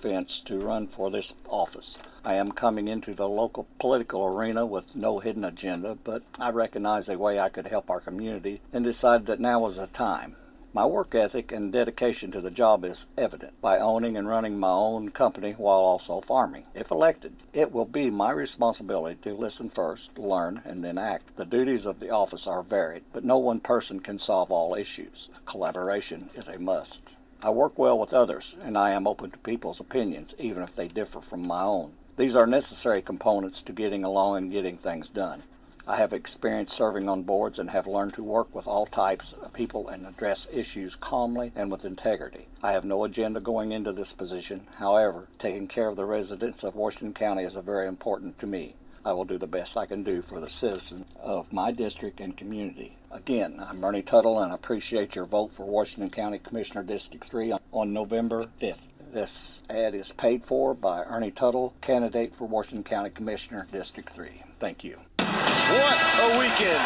fence to run for this office. I am coming into the local political arena with no hidden agenda, but I recognized a way I could help our community and decided that now was the time. My work ethic and dedication to the job is evident by owning and running my own company while also farming. If elected, it will be my responsibility to listen first, learn, and then act. The duties of the office are varied, but no one person can solve all issues. Collaboration is a must. I work well with others, and I am open to people's opinions, even if they differ from my own. These are necessary components to getting along and getting things done. I have experience serving on boards and have learned to work with all types of people and address issues calmly and with integrity. I have no agenda going into this position. However, taking care of the residents of Washington County is very important to me. I will do the best I can do for the citizens of my district and community. Again, I'm Ernie Tuttle, and I appreciate your vote for Washington County Commissioner District 3 on November 5th. This ad is paid for by Ernie Tuttle, candidate for Washington County Commissioner District 3. Thank you. What a weekend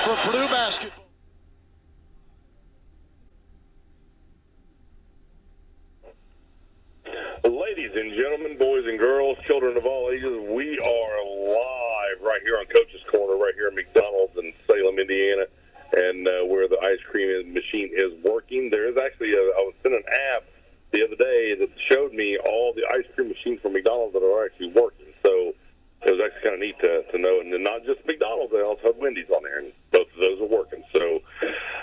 for Purdue basketball. Ladies and gentlemen, boys and girls, children of all ages, we are live right here on Coach's Corner, right here at McDonald's in Salem, Indiana, and where the ice cream machine is working. There is actually, I was sent an app the other day that showed me all the ice cream machines from McDonald's that are actually working. So it was actually kind of neat to know. And then not just McDonald's, they also have Wendy's on there, and both of those are working. So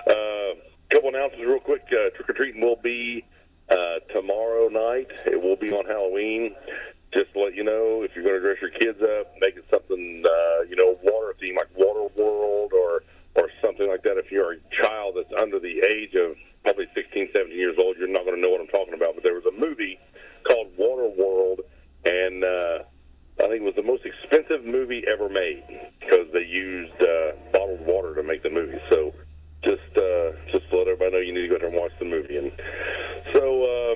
a couple announcements real quick. Trick-or-treating will be tomorrow night. It will be on Halloween. Just to let you know, if you're going to dress your kids up, make it something, water theme, like Water World or something like that. If you're a child that's under the age of probably 16, 17 years old, you're not going to know what I'm talking about. But there was a movie called Water World, and I think it was the most expensive movie ever made because they used bottled water to make the movie. So just to let everybody know, you need to go there and watch the movie. And so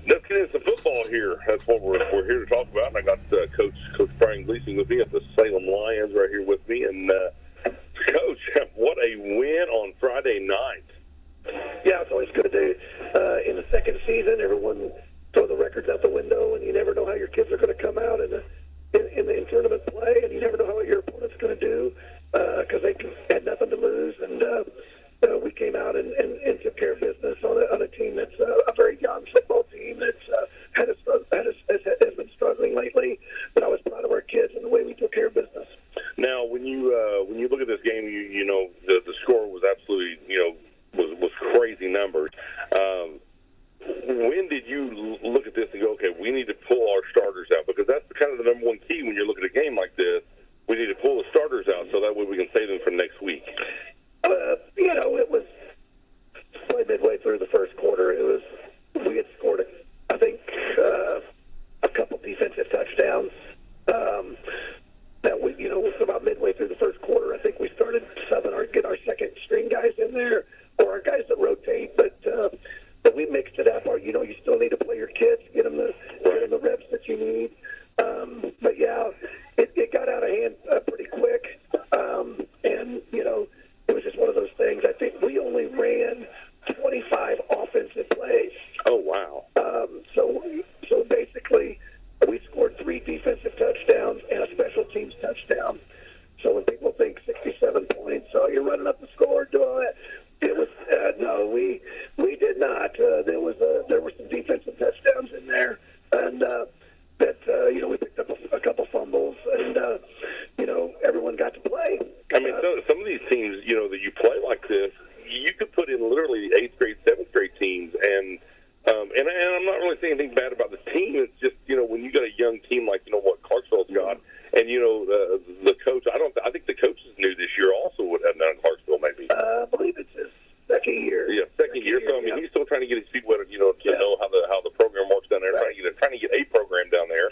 let's get into football here. That's what we're here to talk about. And I got Coach Brian Gleason with me at the Salem Lions right here with me. And Coach, what a win on Friday night. Yeah, it's always good to, in the second season, everyone throw the records out the window, and you never know how your kids are going to come out in tournament play, and you never know how your opponent's going to do because they had nothing to lose. And we came out and took care of business on a team that's a very young football team that's has been struggling lately. But I was proud of our kids and the way we took care of business. Now, when you look at this game, you know the score was absolutely was crazy numbers. When did you look at this and go, okay, we need to pull our starters out? Because that's kind of the number one key when you're looking at a game like this. We need to pull the starters out so that way we can save them for next week. It was probably midway through the first quarter. We had scored, I think, a couple defensive touchdowns. That was about midway through the first quarter. I think we started get our second string guys in there, or our guys that rotate, but we mixed it up. You still need to play your kids, get them the reps that you need. But yeah, it got out of hand pretty quick, and it was just one of those things. I think we only ran 25 offensive plays. Oh wow! So basically, we scored 3 defensive touchdowns and a special teams touchdown. So when people think 67 points, you're running up the score, do all that. It was no, we did not. There were some defensive touchdowns in there, and we picked up a couple fumbles, and everyone got to play. I mean, some of these teams, that you play like this, you could put in literally 8th grade, 7th grade teams, and I'm not really saying anything bad about the team. It's just when you got a young team like what Clarksville's got, and the coach. I think the coach is new this year also would have done in Clarksville maybe. I believe it's his second year. Yeah, second year. So I mean, he's still trying to get his feet wet. To know how the program works down there. Right. Trying to get a program down there.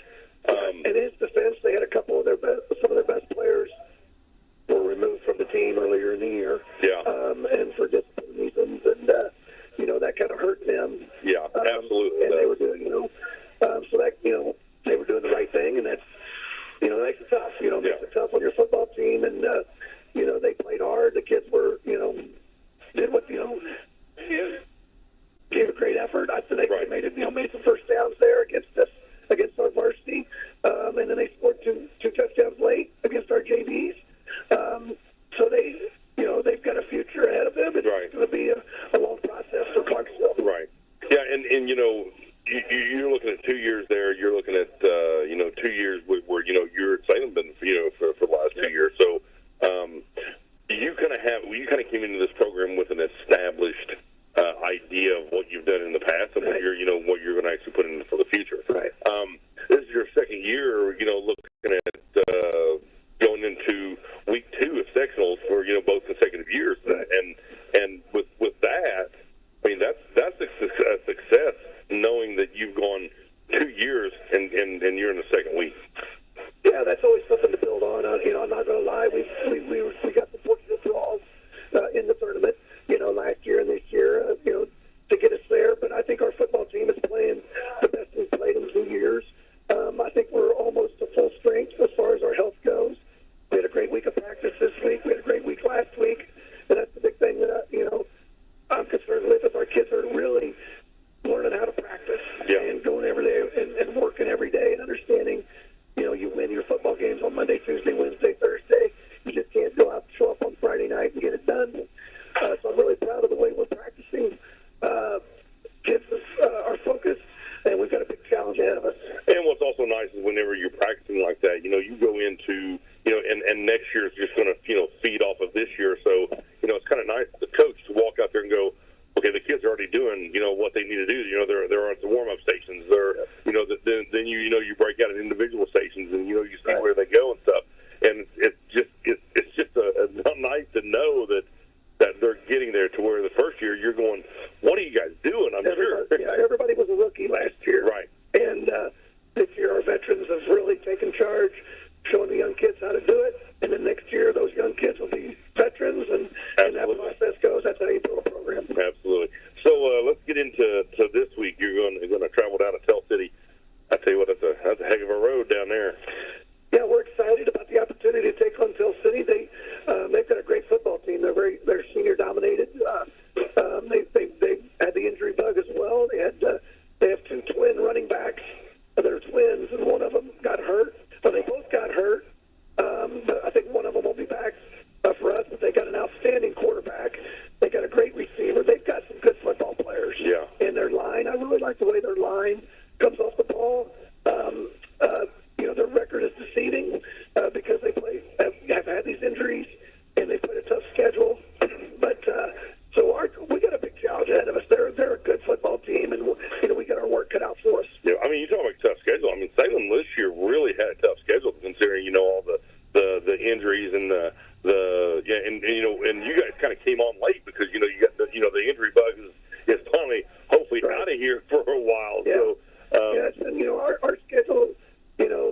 In his defense, they had some of their best players were removed from the team earlier in the year. Yeah. And for discipline reasons, and that kind of hurt them. Yeah, absolutely. And they were doing, so that they were doing the right thing, and that's makes it tough. Makes it tough on your football team, and they played hard. The kids were did what gave a great effort. I think they made some you're looking at 2 years there. You're looking at 2 years where you're at Salem been for the last 2 years. So you kind of came into this program with an established idea of what you've done in the past and what you're going to actually put in for the future. Right. This is your second year. Looking at going into week 2 of sectionals for both consecutive years, right. and with that, I mean that's a success. Knowing that you've gone 2 years and you're in the second week. Yeah, that's always something to build on. I'm not going to lie. We got the fortunate draws in the tournament, last year and this year, to get us there. But I think our football team is playing the best we've played in 2 years. I think we're almost to full strength as far as our health goes. We had a great week of practice this week. We had a great week last week, and that's the big thing that I'm concerned with. Is our kids are really learning how to practice and going every day and working every day and understanding, you win your football games on Monday, Tuesday, Wednesday, Thursday. You just can't go out and show up on Friday night and get it done. So I'm really proud of the way we're practicing. Kids are focused, and we've got a big challenge ahead of us. And what's also nice is whenever you're practicing like that, you go into, and next year is just going to, feed off of this year. So, it's kind of nice as a coach to walk out there and go, okay, the kids are already doing, what they need to do. They're on the warm-up stations. Then you break out in individual stations, and you see where they go and stuff. And it's just nice to know that they're getting there to where the first year you're going, what are you guys doing? Sure. Yeah, everybody was a rookie last year. Right. And this year our veterans have really taken charge, showing the young kids how to do it. And then next year those young kids will be veterans, and that process goes. That's how you build a program. Absolutely. So let's get into this week. You're going to travel down to Tell City. I tell you what, that's a heck of a road down there. Yeah, we're excited about the opportunity to take on Tell City. They've got a great football team. They're senior dominated. They had the injury bug as well. They have 2 twin running backs. They're twins, and one of them got hurt. Well, they both got hurt. But I think one of them will be back for us. But they got an outstanding quarterback. They got a great receiver. They've got some good football players. Yeah. And their line, I really like the way their line comes off the ball. Their record is deceiving because they have had these injuries, and they played a tough schedule. But we got a big challenge ahead of us. They're a good football team, and we got our work cut out for us. Yeah, I mean, you talk about a tough schedule. I mean, Salem this year really had a tough schedule considering all the injuries and and you guys kind of came on late because you got the injury bug is finally hopefully out of here for a while. Yeah. So yes, and our schedule.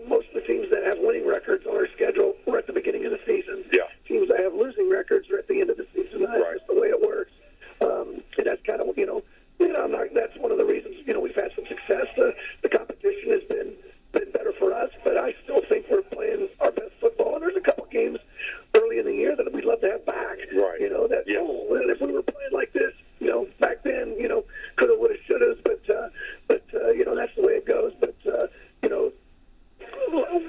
Most of the teams that have winning records on our schedule were at the beginning of the season. Yeah. Teams that have losing records are at the end of the season. That's just the way it works. And that's kind of that's one of the reasons we've had some success. The competition has been better for us, but I still think we're playing our best football. And there's a couple games early in the year that we'd love to have back. Right. If we were playing like this, back then, coulda, woulda, shouldas, but that's the way it goes. But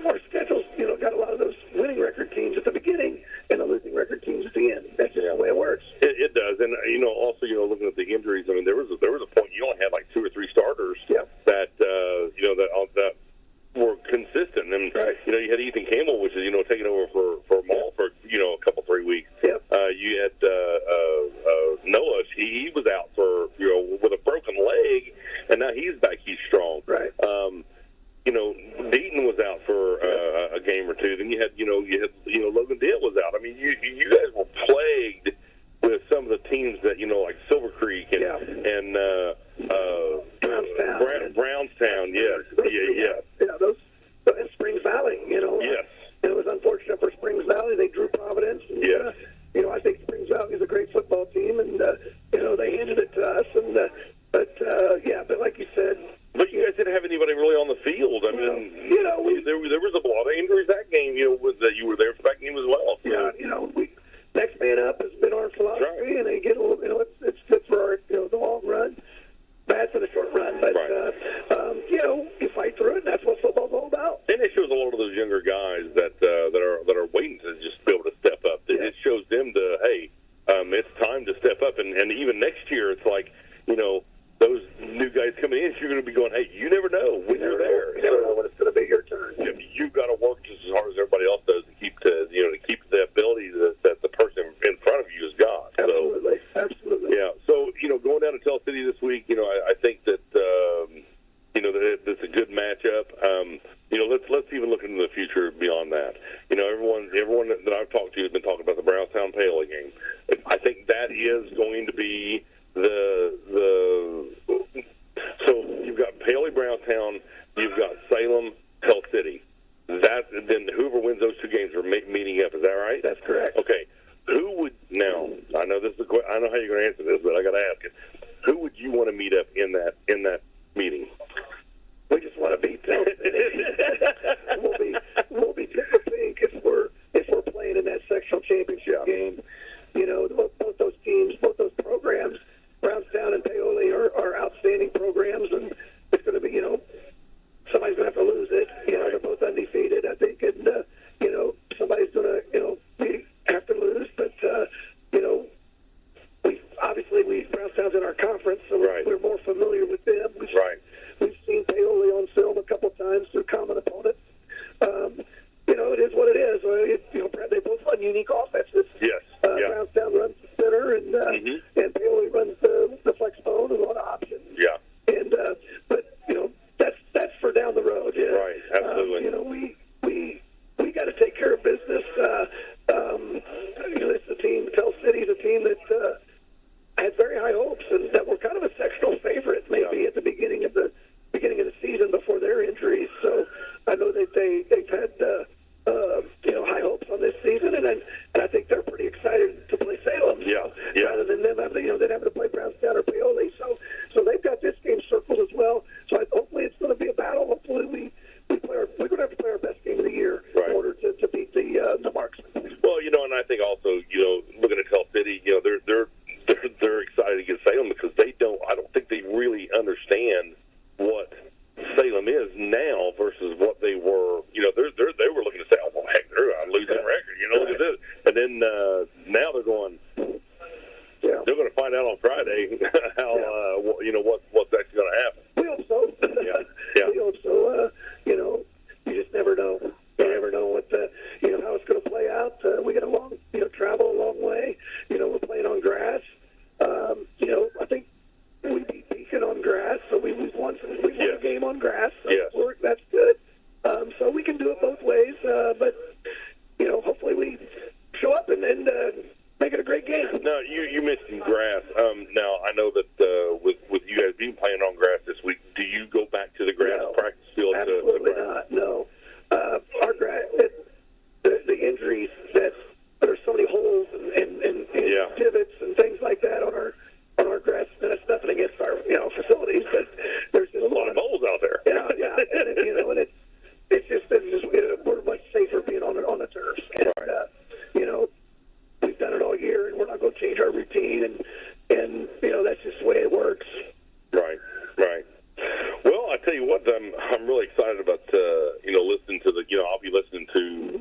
our schedule's, got a lot of those winning record teams at the beginning and the losing record teams at the end. That's just the way it works. It does, and also looking at the injuries. I mean, there was a point you only had like 2 or 3 starters that that were consistent, and you had Ethan Campbell, which is taking over for Maul for a couple 3 weeks. Yep. You had Noah. He was out for with a broken leg, and now he's back. He's strong. Right. Deaton was out for a game or two. Then you had Logan Dale was out. I mean, you guys were plagued with some of the teams that like Silver Creek and Brownstown. Yes. Yeah. Those and Springs Valley. Yes. It was unfortunate for Springs Valley. They drew Providence. And, yes. I think Springs Valley is a great football team, and they handed it to us. And but like you said. But you guys didn't have anybody really on the field. I mean, there was a lot of injuries that game. That you were there for that game as well. So. Yeah, next man up has been our philosophy, and they get a little. It's good for our the long run, bad for the short run. But you fight through it. And that's what football's all about. And it shows a lot of those younger guys that are waiting to just be able to step up. Yeah. It shows them to it's time to step up, and even next year it's like those new guys coming in, you're going to be going. going, hey, you never know when you're there. You never know when it's going to be your turn. You've got to work just as hard as everybody else does to keep the ability that the person in front of you has got. Absolutely, absolutely. Yeah. So going down to Tell City this week, I think that that it's a good matchup. Let's even look into the future beyond that. Everyone that I've talked to has been talking about the Brownstown Paoli game. I think that is going to be so you've got Paoli Brownstown, you've got Salem Tell City. Then whoever wins those two games are meeting up. Is that right? That's correct. Okay. Who would now? I know this is I know how you're going to answer this, but I got to ask it. Who would you want to meet up in that meeting? We just want to beat Tell City. we'll be tickled pink if we're playing in that sectional championship game. Both those teams, both those programs, Brownstown and Paoli are outstanding programs, and it's going to be somebody's going to have to lose it. They're both undefeated, I think, and somebody's going to have to lose, but Brownstown's in our conference, so we're more familiar with them. We've seen Paoli on film a couple times through common opponents. It is what it is. They both run unique offenses. Yes. Brownstown runs the center, and Paoli runs the flex bone and a lot of options. Yeah. And but that's for down the road. Yeah. Right. Absolutely. We got to take care of business. It's a team. Tell City's a team that had very high hopes, and that were kind of a sectional favorite maybe at the beginning of the season before their injuries. So I know that they've had high hopes on this season, and I think they're pretty excited to play Salem. Yeah. Rather than them having to play Brownstown or Paoli. So they've got this game circled as well. So hopefully it's going to be a battle. Hopefully we're going to have to play our best game of the year in order to beat the Marksmen. Well, and I think also looking at Tell City, they're excited to get Salem because I don't think they really understand what Salem is now versus what they were. They were looking to say, oh, well, heck, they're on a losing record. Look at this. And then now they're going. Yeah. They're going to find out on Friday how what's actually going to happen. We hope so. Yeah. We hope so. You just never know. You never know what how it's going to play out. We got travel a long way. We're playing on grass. I think we beat Beacon on grass, so we've won a game on grass. So that's good. So we can do it both ways, but hopefully we show up and make it a great game. Now you mentioned grass. Now I know that with you guys being playing on grass this week, do you go back to the grass practice field? Absolutely not. No. Our grass, the injuries that there's so many holes and divots and things like that on our grass. And it's nothing against our facilities, but there's just a lot of holes out there. Yeah. And it's just we're much safer being on the turf. And, we've done it all year, and we're not going to change our routine. And that's just the way it works. Right. Well, I tell you what, I'm really excited about listening to I'll be listening to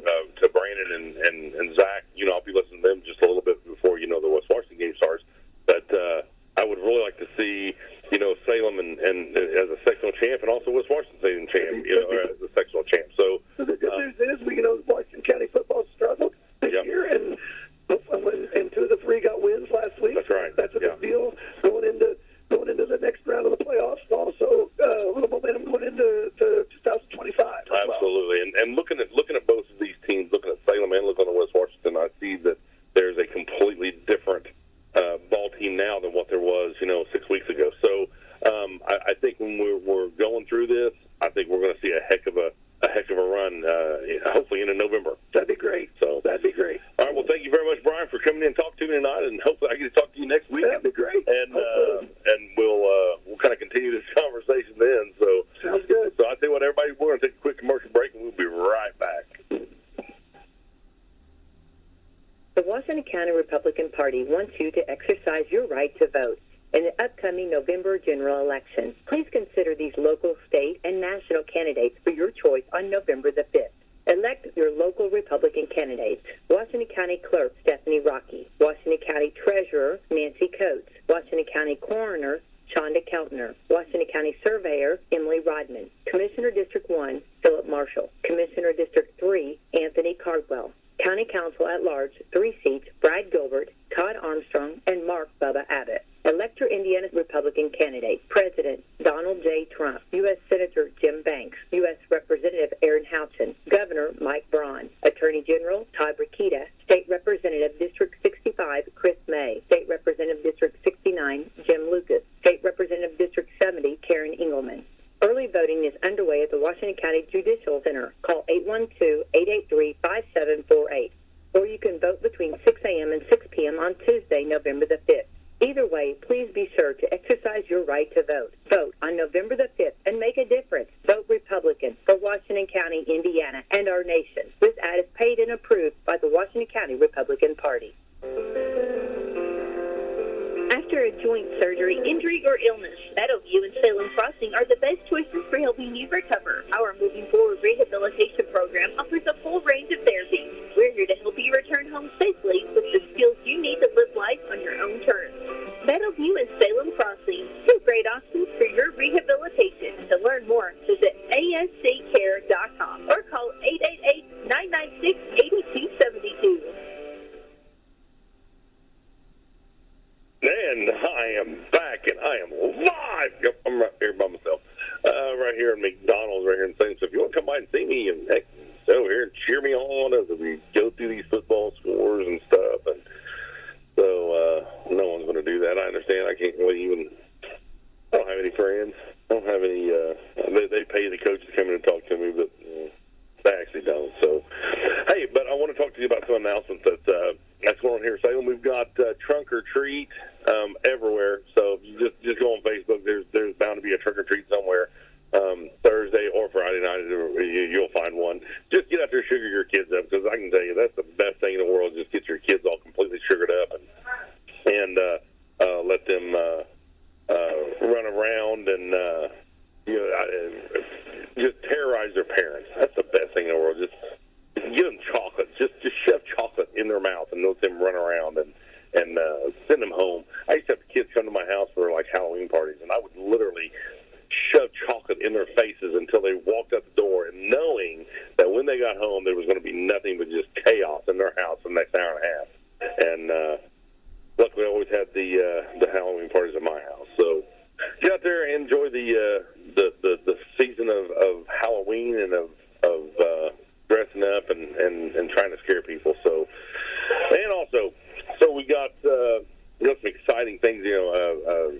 Brandon and Zach. I'll be listening to them just a little bit before the West Washington game starts. But I would really like to see Salem and as a sectional champ, and also West Washington champ, as a sectional champ. So the good news is Washington County football struggled this year, and 2 of the 3 got wins last week. That's right. That's a big deal going into the next round of the playoffs, and also a little momentum going into 2025. Absolutely, and looking at both of these teams, looking at Salem and looking at West Washington, I see that there's a completely different ball team now than what there was 6 weeks ago. So I think when we're going through this, I think we're going to see a heck of a run, hopefully into November. That'd be great. So that'd be great. All right. Well, thank you very much, Brian, for coming in and talking to me tonight, and hopefully I get to talk to you next week. That'd be great. And we'll kind of continue this conversation then. So sounds good. So I tell you what, everybody, we're going to take a quick commercial break, and we'll be right back. The Washington County Republican Party wants you to exercise your right to vote in the upcoming November general election. Please consider these local, state, and national candidates for your choice on November the 5th. Elect your local Republican candidates. Washington County Clerk Stephanie Rocky, Washington County Treasurer Nancy Coates, Washington County Coroner Shonda Keltner, Washington County Surveyor Emily Emily Rodman. Commissioner District 1, Philip Marshall. Commissioner District 3, Anthony Cardwell. County Council at Large, 3 seats, Brad Gilbert, Todd Armstrong, and Mark Bubba Abbott. Elector Indiana Republican candidate, President Donald J. Trump, U.S. Senator Jim Banks, U.S. Representative Aaron Houchin, Governor Mike Braun, Attorney General Todd Rokita, State Representative District 65 Chris May, State Representative District 69 Jim Lucas, State Representative District 70 Karen Engelman. Early voting is underway at the Washington County Judicial Center. Call 812-883-5748. Or you can vote between 6 a.m. and 6 p.m. on Tuesday, November the 5th. Either way, please be sure to exercise your right to vote. Vote on November the 5th and make a difference. Vote Republican for Washington County, Indiana, and our nation. This ad is paid and approved by the Washington County Republican Party. After a joint surgery, injury, or illness, Meadowview and Salem Crossing are the best choices for helping you recover. Our Moving Forward rehabilitation program offers a full range of therapies. We're here to help you return home safely with the skills you need to live life on your own terms. Meadowview and Salem Crossing, 2 great options for your rehabilitation. To learn more, visit asccare.com or call 888-996-8272. And I am back, and I am live. Yep, I'm right here by myself, right here in McDonald's, right here in Salem. So if you want to come by and see me, and heck, over here and cheer me on as we go through these football scores and stuff, and so no one's going to do that. I understand. I can't really even. I don't have any friends. I don't have any. They pay the coaches to come in and talk to me, but they actually don't. So, hey, but I want to talk to you about some announcements that's going on here in Salem. We've got trunk or treat everywhere. So just go on Facebook. There's bound to be a trunk or treat somewhere. Thursday or Friday night, you'll find one. Just get out there and sugar your kids up, because I can tell you that's the best thing in the world. Just get your kids all completely sugared up and let them run around and just terrorize their parents. That's the best thing in the world. Just give them chocolate. Just shove chocolate in their mouth and let them run around and send them home. I used to have kids come to my house for like Halloween parties, and I would literally shove chocolate in their faces until they walked out the door, and knowing that when they got home there was going to be nothing but just chaos in their house for the next hour and a half. And luckily I always had the Halloween parties at my house. So get out there and enjoy the season of Halloween and of dressing up and trying to scare people. So, and also, we got some exciting things. IU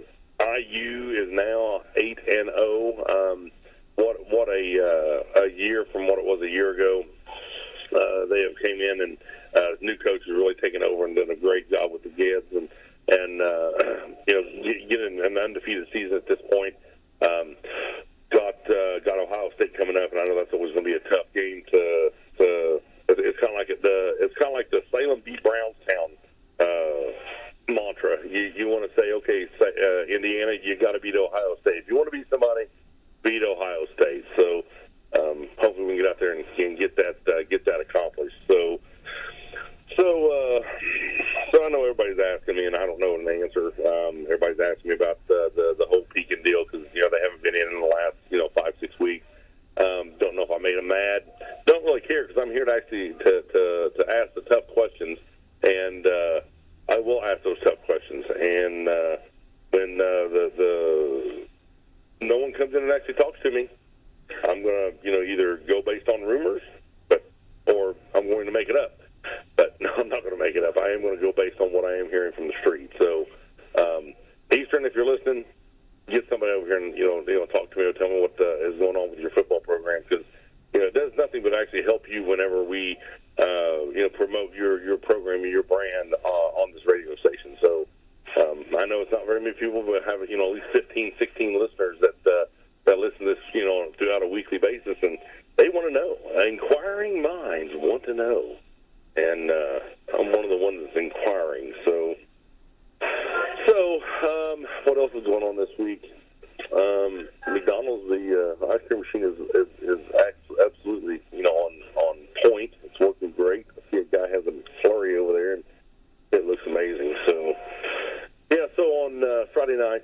is now 8-0. What a year from what it was a year ago. They have came in and new coach has really taken over and done a great job with the kids and getting an undefeated season at this point. Got Ohio State coming up, and I know that's always going to be a tough game to. It's kind of like the Salem beat Brownstown mantra. You want to say, okay, Indiana, you got to beat Ohio State. If you want to beat somebody, beat Ohio State. So hopefully we can get out there and get that accomplished. So I know everybody's asking me, and I don't know an answer. Everybody's asking me about the whole Pekin deal because they haven't been in the last 5-6 weeks. Don't know if I made them mad. Don't really care because I'm here to actually to ask the tough questions, and I will ask those tough questions. And when no one comes in and actually talks to me, I'm gonna either go based on rumors, or I'm going to make it up. But no, I'm not going to make it up. I am going to go based on what I am hearing from the street. So, Eastern, if you're listening, get somebody over here and talk to me or tell me what is going on with your football program, because it does nothing but actually help you whenever we promote your program and your brand on this radio station. So I know it's not very many people, but have at least 15, 16 listeners that listen to this throughout a weekly basis, and they want to know. Inquiring minds want to know. And I'm one of the ones that's inquiring. So what else is going on this week? McDonald's, the ice cream machine is absolutely on point. It's working great. I see a guy has a flurry over there, and it looks amazing. So yeah. So on Friday night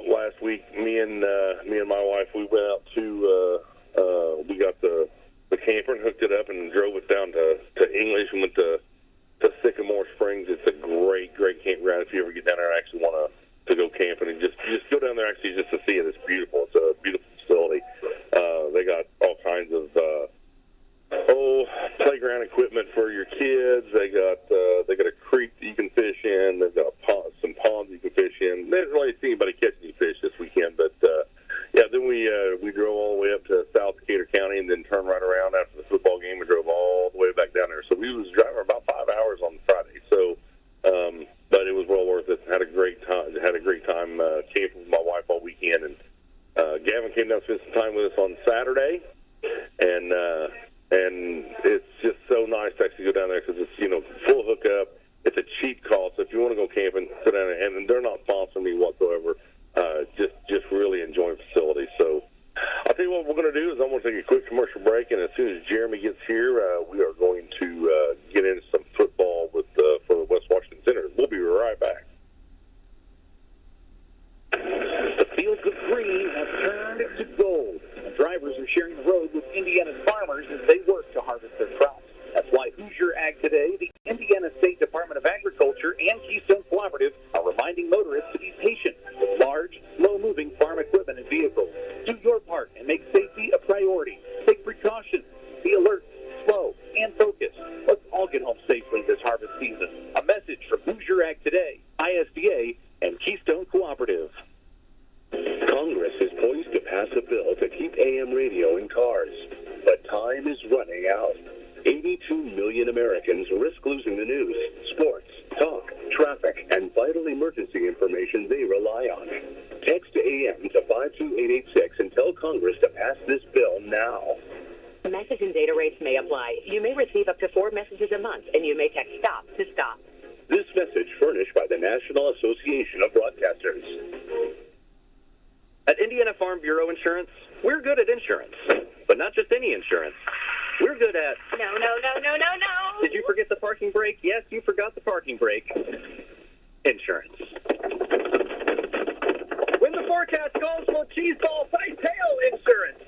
last week, me and my my wife, we went out to, we got the camper and hooked it up and drove it down to English and went to Sycamore Springs. It's a great campground. If you ever get down there, I actually want to go camping and just go down there actually just to see it. It's beautiful. It's a beautiful facility. They got all kinds of playground equipment for your kids. They got a creek that you can fish in. They've got some ponds you can fish in. They didn't really see anybody catch any fish this weekend, but then we drove all the way up to South Decatur County and then turned right around after the football game and drove all the way back down there. So we was driving about 5 hours on Friday. So, but it was well worth it. Had a great time. Camping with my wife all weekend, and Gavin came down and spent some time with us on Saturday, and it's just so nice to actually go down there because it's full hookup. It's a cheap cost. So if you want to go camping, go down there, and they're not sponsoring me whatsoever. Just really enjoying facilities. So I'll tell you what we're going to do is I'm going to take a quick commercial break, and as soon as Jeremy gets here, we are going to get into some football for the West Washington Senators. We'll be right back. The fields of green have turned to gold. Drivers are sharing the road with Indiana's farmers as they work to harvest their crops. That's why Hoosier Ag Today, the Indiana State Department of Agriculture, and Keystone Collaborative are reminding motorists to be patient with large, slow-moving farm equipment and vehicles. Do your part and make safety a priority. Take precautions. Be alert, slow, and focused. Let's all get home safely this harvest season. A message from Hoosier Ag Today, ISDA, and Keystone Cooperative. Congress is poised to pass a bill to keep AM radio in cars, but time is running out. 82 million Americans risk losing the news, sports, talk, traffic, and vital emergency information they rely on. Text AM to 52886 and tell Congress to pass this bill now. Message and data rates may apply. You may receive up to 4 messages a month, and you may text STOP to stop. This message furnished by the National Association of Broadcasters. At Indiana Farm Bureau Insurance, we're good at insurance, but not just any insurance. We're good at... No. Did you forget the parking brake? Yes, you forgot the parking brake. Insurance. When the forecast calls for cheese ball fight tail insurance.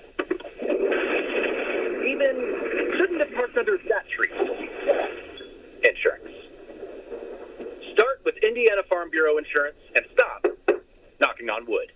Even shouldn't have parked under that tree. Insurance. Start with Indiana Farm Bureau Insurance and stop knocking on wood.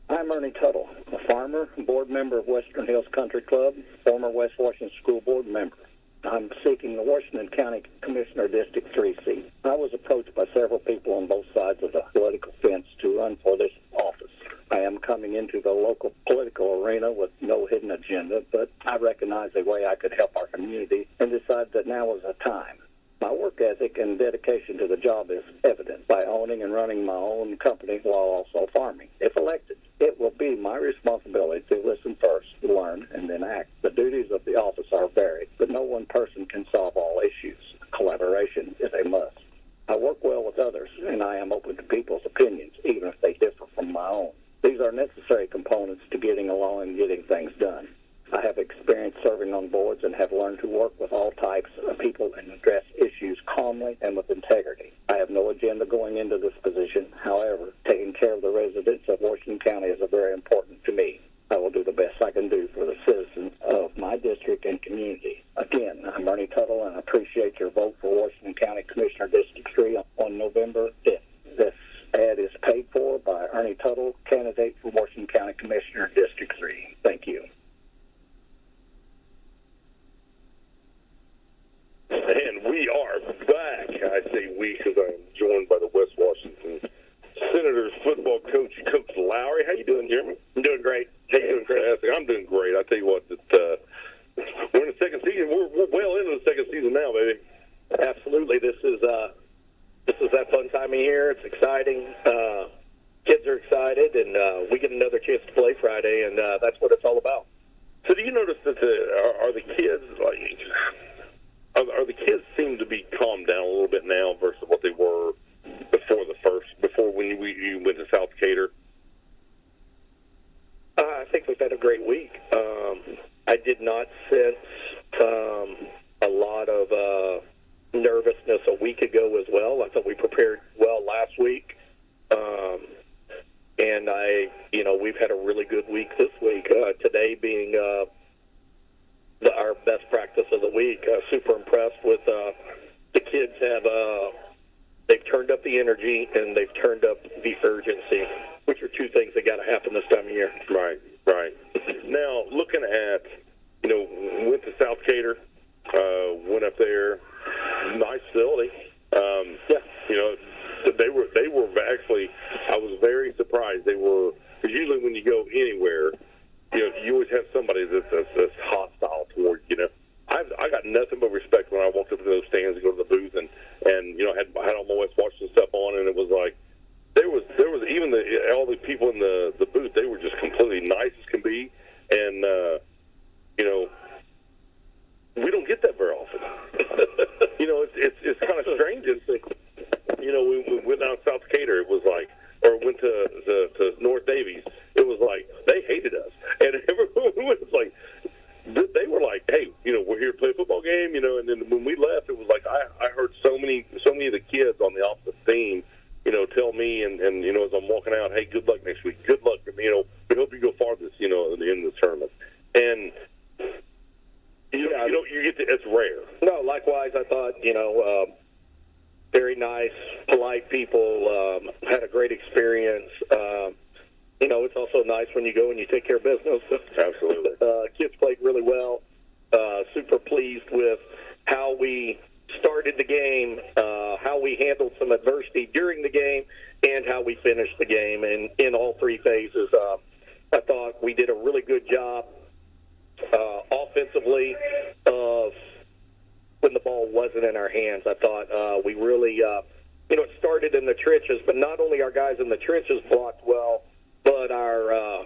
I'm Ernie Tuttle, a farmer, board member of Western Hills Country Club, former West Washington School Board member. I'm seeking the Washington County Commissioner District 3 seat. I was approached by several people on both sides of the political fence to run for this office. I am coming into the local political arena with no hidden agenda, but I recognize a way I could help our community and decided that now was the time. My work ethic and dedication to the job is evident by owning and running my own company while also farming. If elected, it will be my responsibility to listen first, learn, and then act. The duties of the office are varied, but no one person can solve all issues. Collaboration is a must. I work well with others, and I am open to people's opinions, even if they differ from my own. These are necessary components to getting along and getting things done. I have experience serving on boards and have learned to work with all types of people and address issues calmly and with integrity. I have no agenda going into this position. However, taking care of the residents of Washington County is very important to me. I will do the best I can do for the citizens of my district and community. Again, I'm Ernie Tuttle, and I appreciate your vote for Washington County Commissioner District 3 on November 5th. This ad is paid for by Ernie Tuttle, candidate for Washington County Commissioner District 3. Thank you. And we are back. I say we because I am joined by the West Washington Senators football coach, Coach Lowry. How you doing, Jeremy? I'm doing great. How you doing? Fantastic. I'm doing great. I tell you what, that we're in the second season. We're well into the second season now, baby. Absolutely. This is that fun time of year. It's exciting. Kids are excited, and we get another chance to play Friday, and that's what it's all about. So do you notice that are the kids like? Are the kids seem to be calmed down a little bit now versus what they were before when you went to South Decatur? I think we've had a great week. I did not sense a lot of nervousness a week ago as well. I thought we prepared well last week. And we've had a really good week this week. Today being our best practice of the week. Super impressed with the kids they've turned up the energy and they've turned up the urgency, which are two things that got to happen this time of year. Right. Now, looking at, went to South Cater, went up there, nice facility. They were actually, I was very surprised. They were, because usually when you go anywhere, you always have somebody that's hostile toward, I got nothing but respect when I walked up to those stands and go to the booth and had all my West Washington stuff on, and it was like, there was even all the people in the booth, they were just completely nice as can be, and, we don't get that very often. It's kind of strange. We went down South Decatur. It was like, or went to North Davies. It was like they hated us, and everyone was like, they were like, hey, we're here to play a football game, And then when we left, it was like I heard so many of the kids on the opposite team, tell me, and as I'm walking out, hey, good luck next week. Good luck, we hope you go farthest, in the tournament, and. It's rare. No, likewise, I thought, very nice, polite people, had a great experience. It's also nice when you go and you take care of business. Absolutely. Kids played really well. Super pleased with how we started the game, how we handled some adversity during the game, and how we finished the game in all three phases. I thought we did a really good job offensively of when the ball wasn't in our hands. I thought we really, it started in the trenches, but not only our guys in the trenches blocked well, but our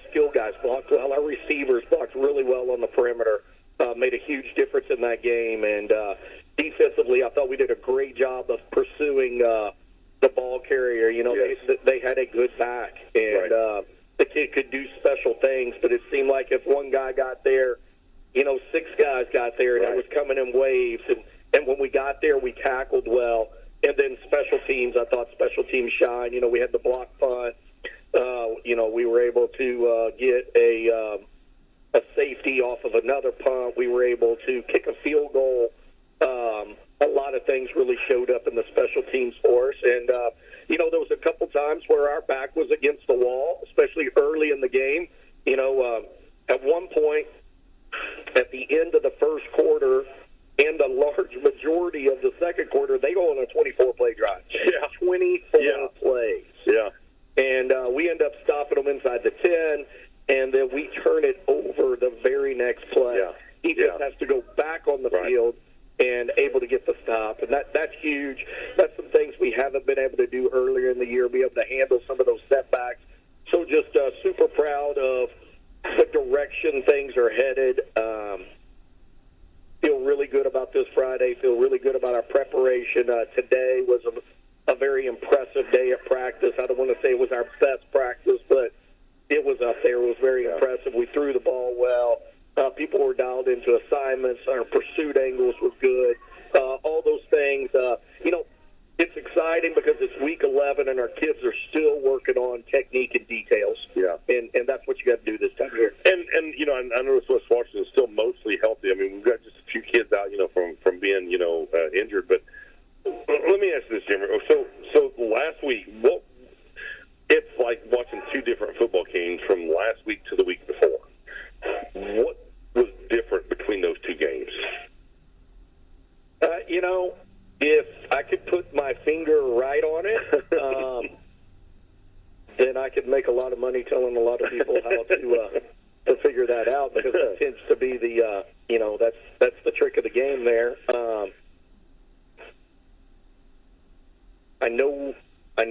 skill guys blocked well. Our receivers blocked really well on the perimeter, made a huge difference in that game. And defensively, I thought we did a great job of pursuing the ball carrier. Yes. They had a good back, and right. The kid could do special things, but it seemed like if one guy got there, 6 guys got there, and right. It was coming in waves. And when we got there, we tackled well. And then special teams, I thought special teams shine. We had the block punt. We were able to get a safety off of another punt. We were able to kick a field goal. A lot of things really showed up in the special teams for us. And, there was a couple times where our back was against the wall, especially early in the game. At one point, at the end of the first quarter and a large majority of the second quarter, they go on a 24-play drive. Yeah. 24 plays. Yeah. And we end up stopping them inside the 10, and then we turn it over the very next play. Yeah. He just has to go back on the right. field and able to get the stop. And that's huge. That's some things we haven't been able to do earlier in the year, be able to handle some of those setbacks. So just super proud of the direction things are headed. Feel really good about this Friday. Feel really good about our preparation. Today was a very impressive day at practice. I don't want to say it was our best practice, but it was up there. It was very impressive. We threw the ball well. People were dialed into assignments. Our pursuit angles were good. All those things. It's exciting because it's week 11 and our kids are still working on technique and details. Yeah. And that's what you got to do this time of year. And I noticed West Washington is still mostly healthy. I mean, we've got just a few kids out, from being, injured. But let me ask you this, Jimmy. So last week, it's like watching two different football games from last week to the week before. What was different between those two games? If I could put my finger right on it, then I could make a lot of money telling a lot of people how to figure that out, because it tends to be the that's the trick of the game there. I know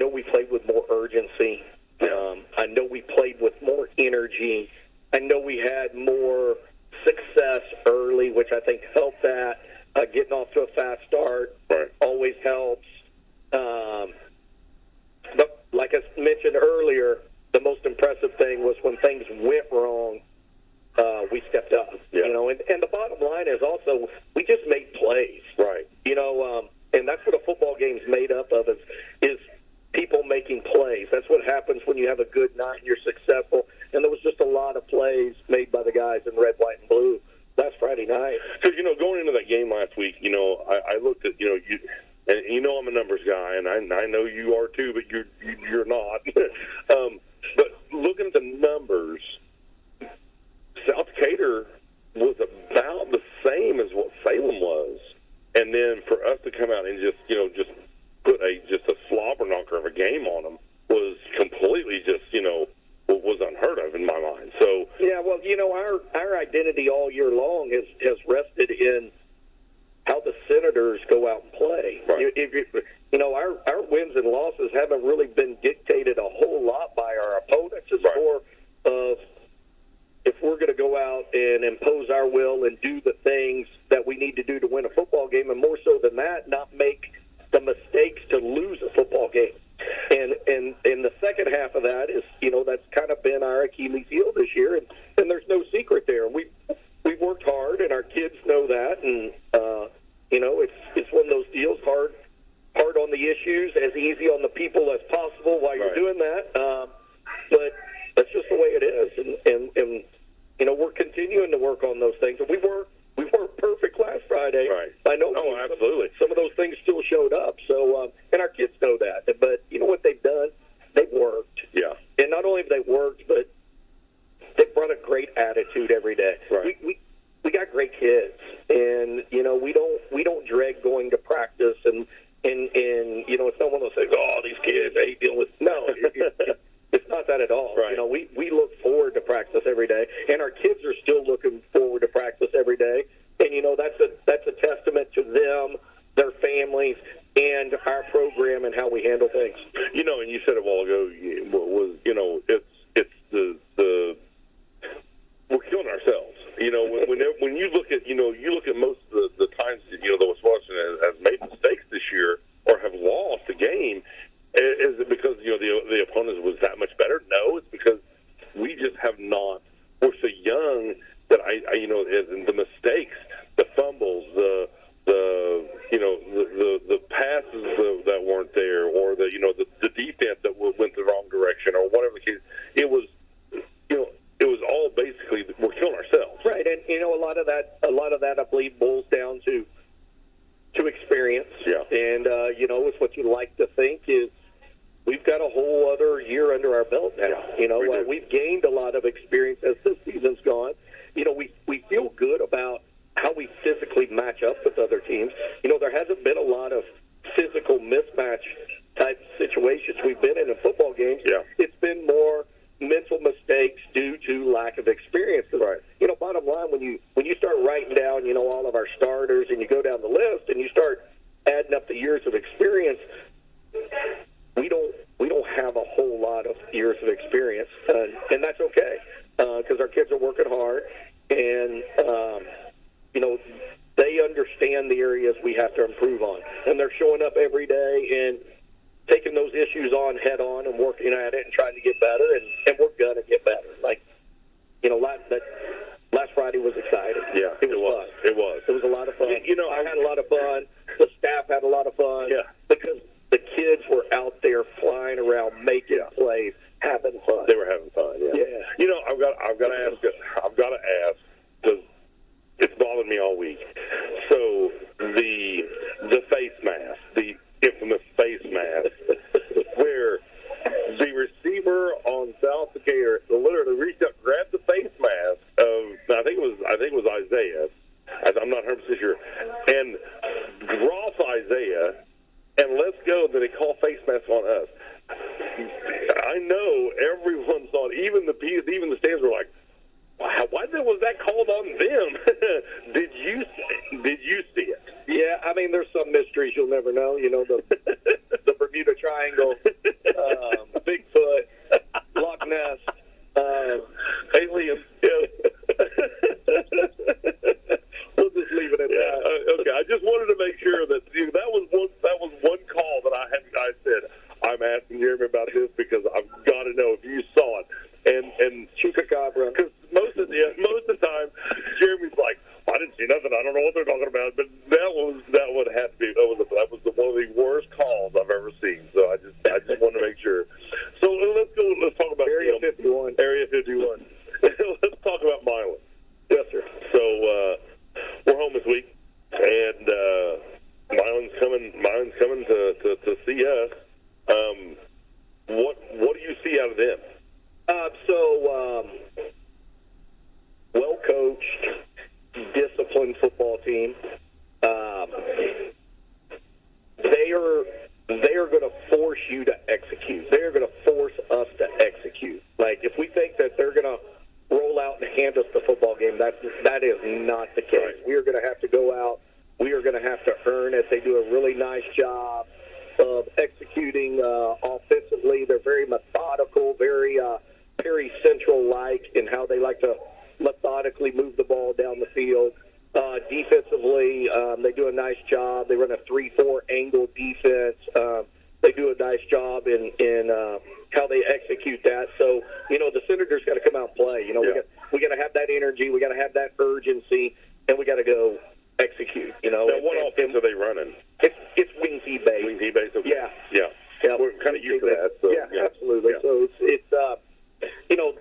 we played with more urgency. I know we played with more energy. I know we had more success early, which I think helped that. Getting off to a fast start always helps. But like I mentioned earlier, the most impressive thing was when things went wrong, we stepped up. Yeah. And the bottom line is also we just made plays. Right. And that's what a football game's made up of is people making plays. That's what happens when you have a good night and you're successful. And there was just a lot of plays made by the guys in red, white, and blue last Friday night. Because, going into that game last week, I looked at, and I'm a numbers guy, and I know you are too, but you're not. But looking at the numbers, South Decatur was about the same as what Salem was. And then for us to come out and just put a slobber knocker of a game on them was completely was unheard of in my mind. So yeah, well, our identity all year long has rested in how the Senators go out and play. Right. Our wins and losses haven't really been dictated a whole lot by our opponents. It's more of if we're going to go out and impose our will and do the things that we need to do to win a football game, and more so than that, not make the mistakes to lose a football game. And the second half of that is, that's kind of been our Achilles heel this year, and there's no secret there. We've worked hard, and our kids know that, and it's one of those deals, hard on the issues, as easy on the people as possible while you're doing that. But that's just the way it is, and we're continuing to work on those things. And we weren't perfect last Friday. Right. By no means. Oh, absolutely. Some of those things still showed up. So, and our kids know that. But you know what they've done? They've worked. Yeah. And not only have they worked, but they've brought a great attitude every day. Right. We got great kids, and we don't dread going to practice, and it's not one of those things. Oh, these kids, I hate dealing with. No. It's not that at all. Right. We look forward to practice every day, and our kids are still looking forward to practice every day. And that's a testament to them, their families, and our program and how we handle things. And you said a while ago it's the we're killing ourselves. When you look at most of the times that the Wisconsin has made mistakes this year or have lost a game. Is it because the opponent was that much better? No, it's because we just have not. We're so young that the mistakes, the fumbles, the passes that weren't there, or the defense that went the wrong direction, or whatever the case. It was all basically we're killing ourselves. Right, and a lot of that I believe boils down to experience. Yeah, and it's what you like to think is. We've got a whole other year under our belt now. Yeah, we've gained a lot of experience as this season's gone. We feel good about how we physically match up with other teams. There hasn't been a lot of physical mismatch type situations we've been in football games. Yeah. It's been more mental mistakes due to lack of experience. Right. Bottom line, when you start writing down, all of our starters, and you go down the list and you start adding up the years of experience, we don't have a whole lot of years of experience, and that's okay because our kids are working hard, and they understand the areas we have to improve on, and they're showing up every day and taking those issues on head on and working at it and trying to get better, and we're gonna get better. Last Friday was exciting. Yeah, it was fun. It was a lot of fun. I had a lot of fun. The staff had a lot of fun. Yeah, because the kids were out there flying around, making plays, having fun. They were having fun. Yeah. I've got to ask because it's bothered me all week. So the face mask, the infamous face mask, where the receiver on South Decatur literally reached up, grabbed the face mask of I think it was Isaiah. I'm not 100% sure, and drops Isaiah. And let's go that they call face masks on us. I know everyone thought, even the stands were like, wow, why was that called on them? Did you see it? Yeah, I mean, there's some mysteries you'll never know. The Bermuda Triangle, Bigfoot, Loch Ness, alien. We'll just leave it at that. Okay, I just wanted to make sure that that was one call that I said I'm asking Jeremy about this because I've got to know if you saw it. And Chupacabra. Because most of the time, Jeremy's like, I didn't see nothing. I don't know what they're talking about, but that would have to be one of the worst calls I've ever seen. So I just want to make sure. So let's go. Let's talk about Area 51. Area 51. Let's talk about Milan. Yes, sir. So we're home this week, and Milan's coming to see us. What do you see out of them? Well coached, disciplined football team. They are going to force you to execute. They are going to force us to execute. Like, if we think that they're going to roll out and hand us the football game, that is not the case. Right. We are going to have to go out. We are going to have to earn it. They do a really nice job of executing offensively. They're very methodical, very Perry Central-like in how they like to methodically move the ball down the field. Defensively, they do a nice job. They run a 3-4 angle defense. They do a nice job in how they execute that. So, the Senators got to come out and play. We got to have that energy. We got to have that urgency, and we got to go execute. Now, what offense are they running? It's wing T based. Wing T based. Okay. Yeah. We're kind of used to that. So, yeah, absolutely. Yeah. So it's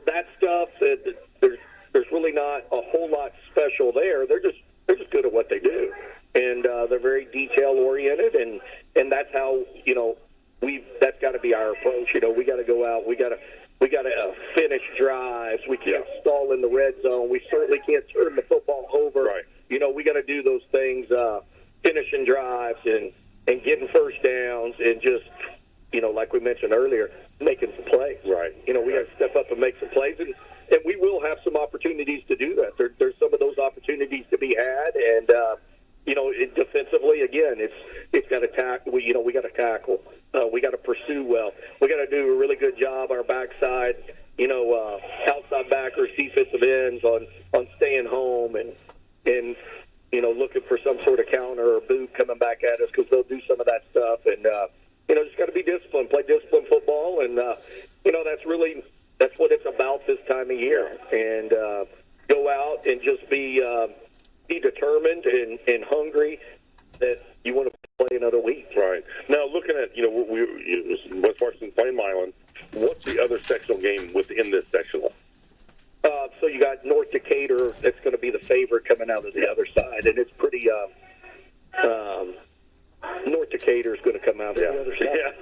that stuff. There's really not a whole lot special there. They're just good at what they do, and they're very detail oriented, and that's how that's got to be our approach. We got to go out. We got to finish drives. We can't stall in the red zone. We certainly can't turn the football over. Right. We got to do those things, finishing drives and getting first downs and just, like we mentioned earlier, making some plays. Right. We got to step up and make some plays, and we will have some opportunities to do that. There's some of those opportunities to be had, and defensively, again, it's got to tackle. We got to tackle. We got to pursue well. We got to do a really good job. Our backside, outside backers, defensive ends on staying home and looking for some sort of counter or boot coming back at us, because they'll do some of that stuff. And just got to be disciplined, play disciplined football, and that's what it's about this time of year. And go out and just be determined and hungry that you want to play another week. Right. Now, looking at, West Washington playing Milan, what's the other sectional game within this sectional? So you got North Decatur. That's going to be the favorite coming out of the other side, and it's pretty. North Decatur is going to come out of the other side.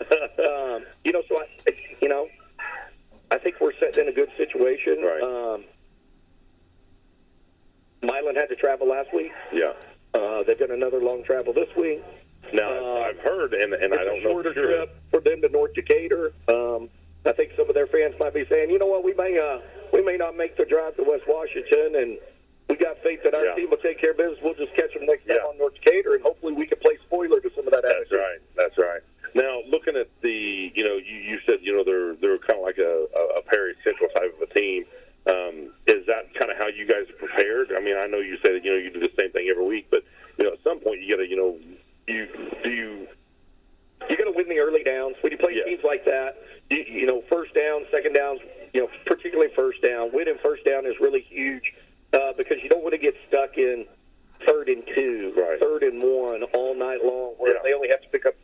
So I think we're sitting in a good situation. Right. Milan had to travel last week. Yeah. They've got another long travel this week. Now, I've heard, and I don't know for sure. Trip for them to North Decatur. I think some of their fans might be saying, we may not make the drive to West Washington, and we got faith that our team will take care of business. We'll just catch them next time on North Decatur, and hopefully we can play spoiler to some of that attitude. That's right. Now, looking at the, you said, they're kind of like a Perry Central type of a team. Is that kind of how you guys are prepared? I mean, I know you say that, you do the same thing every week, but, at some point you got to, you got to win the early downs. When you play teams like that, first down, second downs, particularly first down. Winning first down is really huge because you don't want to get stuck in 3rd and 2, 3rd and 1 all night long where they only have to pick up,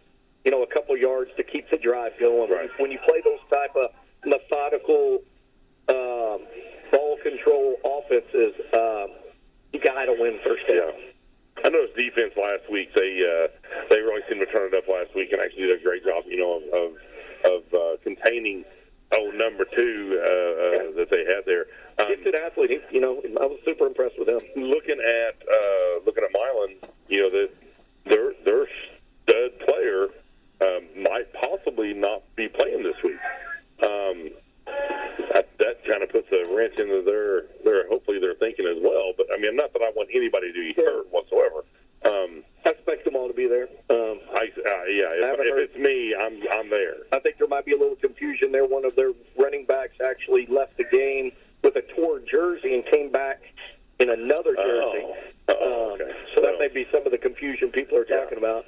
a couple yards to keep the drive going. Right. When you play those type of methodical ball control offenses, you got to win first down. Yeah. I noticed defense last week. They really seemed to turn it up last week and actually did a great job, of containing number 2 that they had there. Gifted athlete. I was super impressed with him. Looking at Milan, their stud player might possibly not be playing this week. That kind of puts a wrench into their hopefully their thinking as well. But I mean, not that I want anybody to be hurt whatsoever. I expect them all to be there. If it's me, I'm there. I think there might be a little confusion there. One of their running backs actually left the game with a torn jersey and came back in another jersey. Okay. So that may be some of the confusion people are talking about.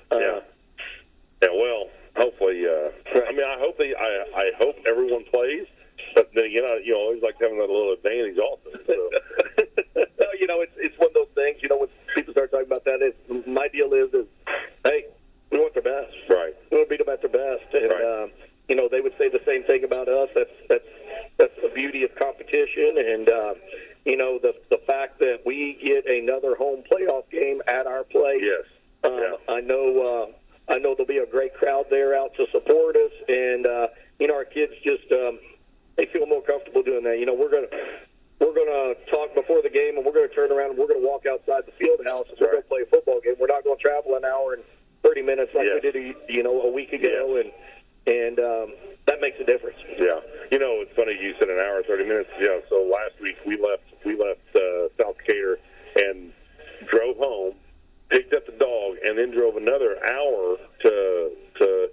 Well, hopefully. I mean, I hope everyone plays. But then you always like having that little advantage also. So. It's one of those things. When tradition, and the fact that we get another home playoff game at our place. Yes. I know there'll be a great crowd there out to support us, and our kids just they feel more comfortable doing that. We're gonna talk before the game, and we're gonna turn around and we're gonna walk outside the field house and we're gonna play a football game. We're not gonna travel an hour and 30 minutes like we did a week ago, and that makes a difference. Yeah. It's funny you said an hour, 30 minutes. Yeah. So last week we left South Decatur and drove home, picked up the dog, and then drove another hour to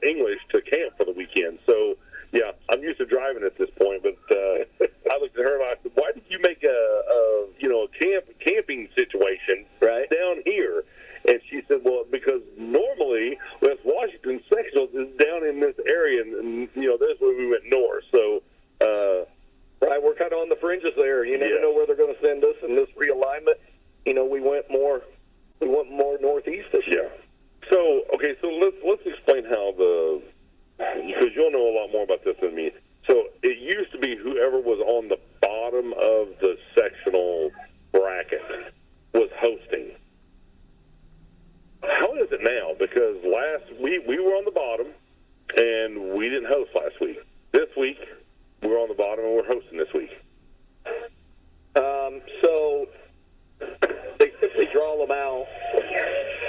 English to camp for the weekend. So yeah, I'm used to driving at this point. But I looked at her and I said, "Why did you make a camping situation down here?" And she said, "Well, because normally West Washington sectionals is down in this area, and that's where we went north." So, we're kind of on the fringes there. You never know where they're going to send us in this realignment. We went more northeast this year. So let's explain how because you'll know a lot more about this than me. So it used to be whoever was on the bottom of the sectional bracket was hosting. How is it now? Because last week we were on the bottom and we didn't host last week. This week we're on the bottom and we're hosting this week. So they simply draw them out,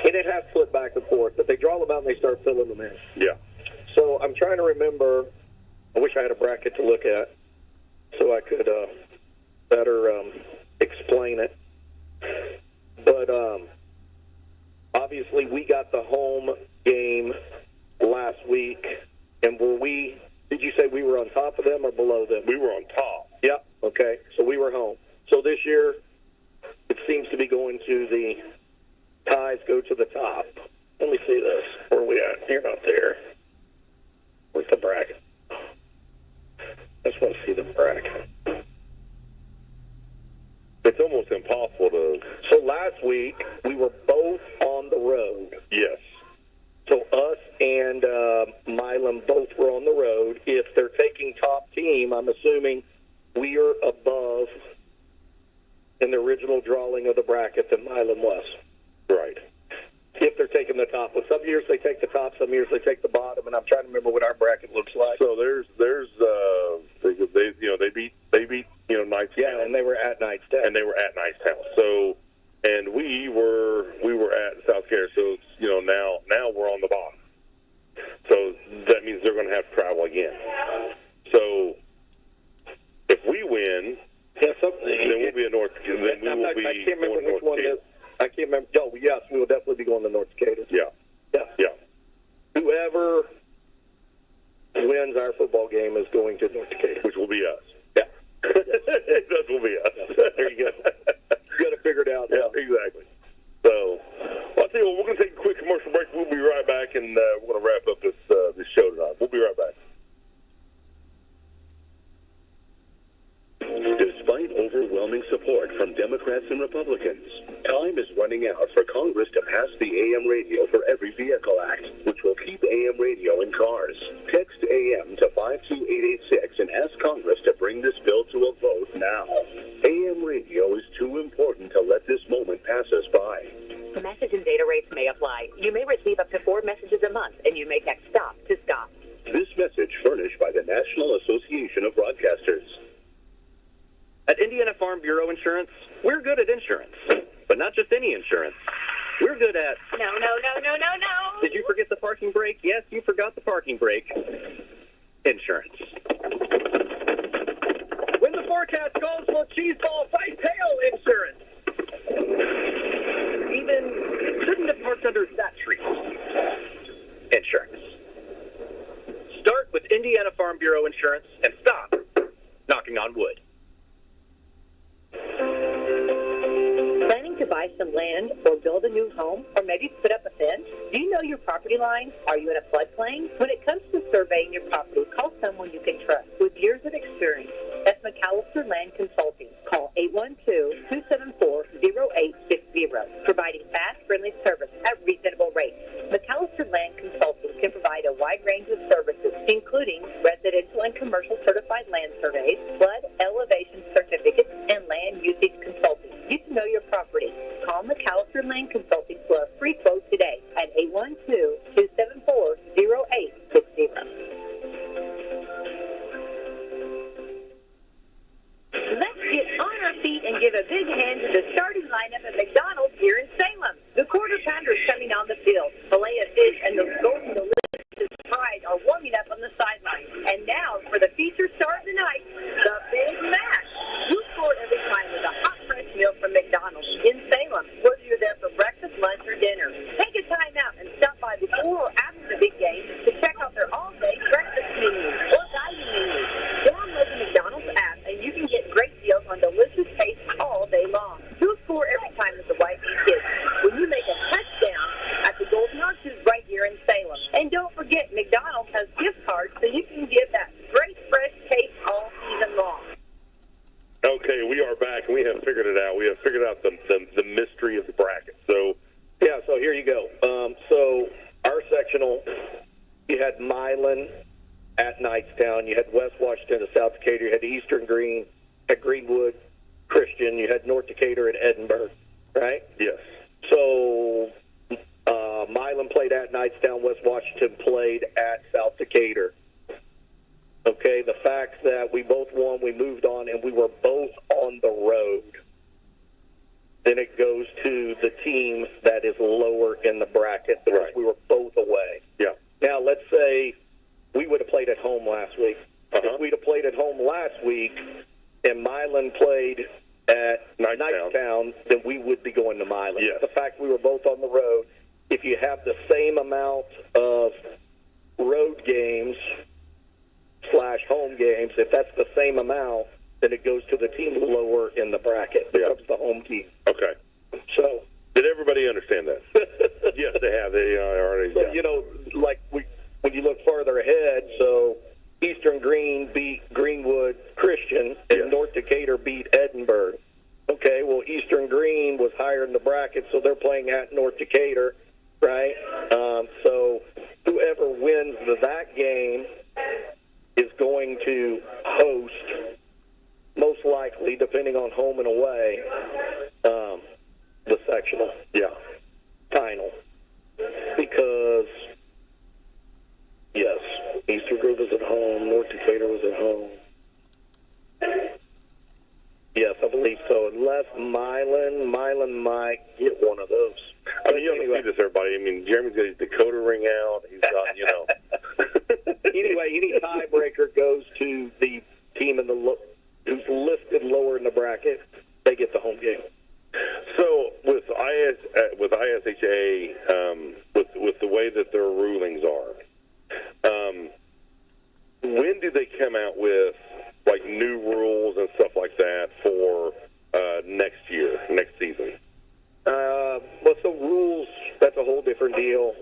and it has flipped back and forth, but they draw them out and they start filling them in. Yeah. So I'm trying to remember. I wish I had a bracket to look at so I could better explain it. But obviously we got the home game last week, and did you say we were on top of them or below them? We were on top. Yep. Okay. So we were home. So this year it seems to be going to the ties go to the top. Let me see this. Where are we at? You're not there. Where's the bracket? I just want to see the bracket. It's almost impossible to... So last week, we were both on the road. Yes. So us and Milam both were on the road. If they're taking top team, I'm assuming we are above in the original drawing of the bracket that Milam was. Right. If they're taking the top. Well, some years they take the top, some years they take the bottom, and I'm trying to remember what our bracket looks like. So they beat Knightstown. Yeah, and they were at Knightstown. So, and we were at South Decatur. So now we're on the bottom. So that means they're going to have to travel again. So if we win, then we'll be a North. Then we will be. I can't remember which one. I can't remember. Oh, yes, we will definitely be going to North Decatur. Yeah. Whoever wins our football game is going to North Decatur, which will be us. Yeah, that will be us. There you go. You got to figure it out. Yeah, exactly. So, I'll tell you what. We're going to take a quick commercial break. We'll be right back, and we're going to wrap up this show tonight. We'll be right back. Despite overwhelming support from Democrats and Republicans, time is running out for Congress to pass the AM Radio for Every Vehicle Act, which will keep AM radio in cars. Text AM to 52886 and ask Congress to bring this bill to a vote now. AM radio is too important to let this moment pass us by. Message and data rates may apply. You may receive up to 4 messages a month, and you may text STOP to STOP. This message furnished by the National Association of Broadcasters. At Indiana Farm Bureau Insurance, we're good at insurance, but not just any insurance. We're good at... No. Did you forget the parking brake? Yes, you forgot the parking brake. Insurance. When the forecast calls for cheese ball fight tail insurance. Even shouldn't have parked under that tree. Insurance. Start with Indiana Farm Bureau Insurance and stop knocking on wood. Planning to buy some land or build a new home or maybe put up a fence? Do you know your property lines? Are you in a floodplain? When it comes to surveying your property, call someone you can trust with years of experience. That's McAllister Land Consulting. Call 812-274-0860, providing fast, friendly service at reasonable rates. McAllister Land Consulting can provide a wide range of services, including residential and commercial certified land surveys, flood elevation certificates, and land usage consulting. You can know your property. Call McAllister Land Consulting for a free quote today at 812-274-0860. Let's get on our feet and give a big hand to the starting lineup at McDonald's here in Salem. The quarter pounder is coming on the field. Filet of fish and the golden delicious fries are warming up on the sideline. And now for the feature star of the night, the Big Mac. You score every time with a hot, fresh meal from McDonald's in Salem, whether you're there for breakfast, lunch, or dinner. Take a time out and stop by before or after the big game to check out their all-day breakfast menu or value menu. Download the McDonald's app and you can get great deals on delicious taste all day long. You'll score every time with the White Meat Kids when you make a touchdown at the Golden Arches right here in Salem. And don't forget, McDonald's has gift cards so you can give that great fresh taste all season long. Okay, we are back, and we have figured it out. We have figured out the mystery of the bracket. So, yeah, so here you go. So our sectional, you had Milan at Knightstown, you had West Washington at South Decatur, you had Eastern Green at Greenwood Christian, you had North Decatur at Edinburgh, right? yes. So Milan played at Knightstown, West Washington played at South Decatur. Okay, the fact that we both won, we moved on, and we were both on the road. Then it goes to the team that is lower in the bracket because Right. we were both away. Yeah. Now, let's say we would have played at home last week. If we'd have played at home last week and Milan played at Knightstown, then we would be going to Milan. Yes. The fact we were both on the road, if you have the same amount of road games / home games, if that's the same amount, then it goes to the team lower in the bracket. It becomes the home team. Okay. So, did everybody understand that? Yes, they have. They already. So, yeah. you know, like when you look farther ahead, so Eastern Green beat Greenwood Christian and North Decatur beat Edinburgh. Okay, well, Eastern Green was higher in the bracket, so they're playing at North Decatur, right? So whoever wins that game is going to host, most likely, depending on home and away, the sectional final. Because, yes, Eastern Grove was at home, North Decatur was at home. Yes, I believe so. Unless Milan might get one of those. I mean, you don't see this, everybody. I mean, Jeremy's got his Dakota ring out. He's got, you know. Anyway, any tiebreaker goes to the team who's listed lower in the bracket. They get the home game. So with ISHA, with the way that their rulings are, when do they come out with like new rules and stuff like that for next year, next season? Well, so rules, that's a whole different deal.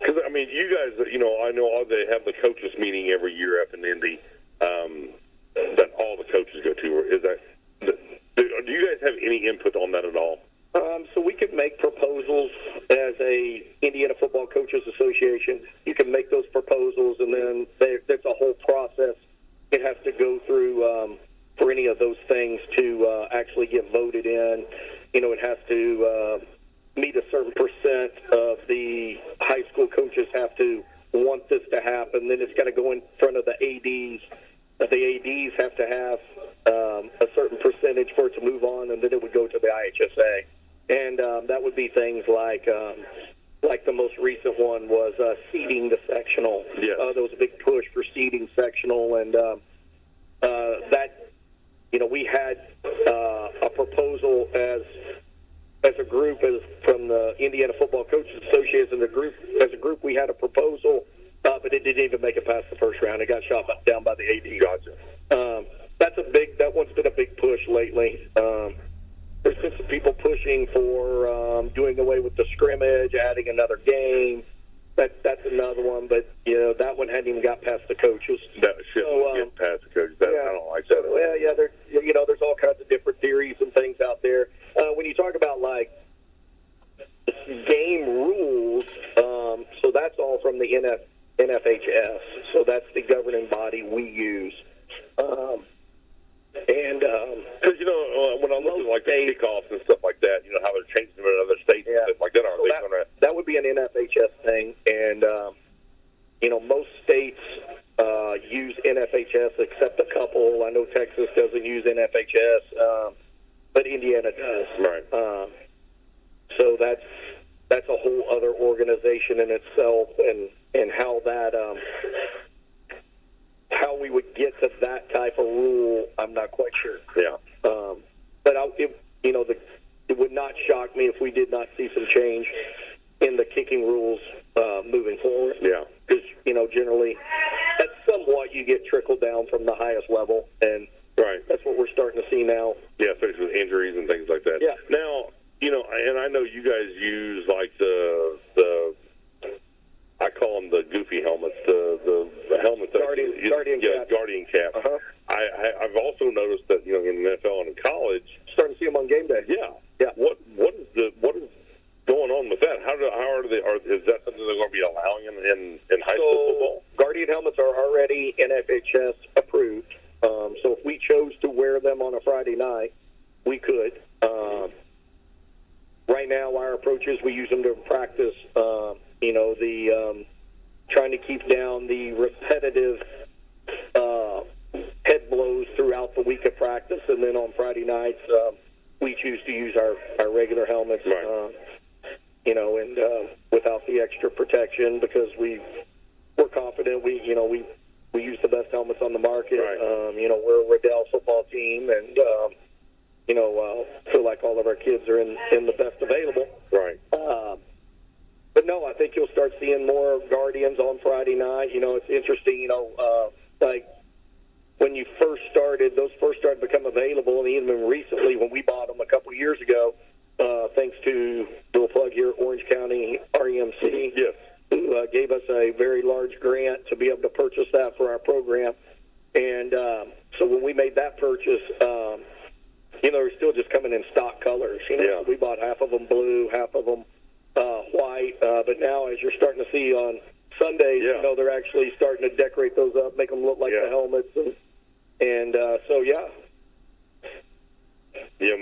Because, I mean, you guys, you know, I know they have the coaches meeting every year up in Indy that all the coaches go to. Is that, do you guys have any input on that at all? So we could make proposals as a Indiana Football Coaches Association. You can make those proposals, and then there's a whole process it has to go through for any of those things to actually get voted in. You know, it has to meet a certain percent of the high school coaches have to want this to happen. Then it's got to go in front of the ADs. The ADs have to have a certain percentage for it to move on, and then it would go to the IHSA. And that would be things like the most recent one was seeding the sectional. Yes. There was a big push for seeding sectional, and that, you know, we had a proposal as a group, from the Indiana Football Coaches Association. As a group, we had a proposal, but it didn't even make it past the first round. It got shot down by the AD. Gotcha. That one's been a big push lately. There's been some people pushing for doing away with the scrimmage, adding another game. That's another one, but you know that one hadn't even got past the coaches. That shouldn't get past the coaches. I don't like that. Well, yeah, there's all kinds of different theories and things out there. When you talk about like game rules, so that's all from the NFHS. So that's the governing body we use. And because when I look at like the kickoffs and stuff like that, how they're changing them in other states and stuff like that, are they going to? That would be an NFHS thing, and most states use NFHS except a couple. I know Texas doesn't use NFHS, but Indiana does. Right. So that's a whole other organization in itself, and how that how we would get to that type of rule, I'm not quite sure. Yeah. But it would not shock me if we did not see some change in the kicking rules moving forward. Yeah. Because generally, that's somewhat you get trickled down from the highest level, and right. That's what we're starting to see now. Yeah, especially with injuries and things like that. Yeah. Now, and I know you guys use like the I call them the goofy helmets, the helmets that Guardian caps. Guardian caps. Uh-huh. I've also noticed that in the NFL and in college, starting to see them on game day. Yeah. Yeah. What is going on with that? How are they? Is that something they're going to be allowing in high school football? Guardian helmets are already NFHS approved. So if we chose to wear them on a Friday night, we could. Right now, our approach is we use them to practice. Trying to keep down the repetitive head blows throughout the week of practice, and then on Friday nights, we choose to use our regular helmets. Right. And without the extra protection, because we're confident we use the best helmets on the market. Right. We're a Riddell football team, and feel like all of our kids are in the best available. Right. But no, I think you'll start seeing more Guardians on Friday night. It's interesting. Like when you those first started to become available, and even recently when we bought them a couple of years ago, thanks to do a plug here, Orange County REMC. Yes. Who gave us a very large grant to be able to purchase that for our program. And so when we made that purchase, they're still just coming in stock colors. Yeah. We bought half of them blue, half of them white. But now, as you're starting to see on Sundays, they're actually starting to decorate those up, make them look like the helmets. And so, yeah. Yeah,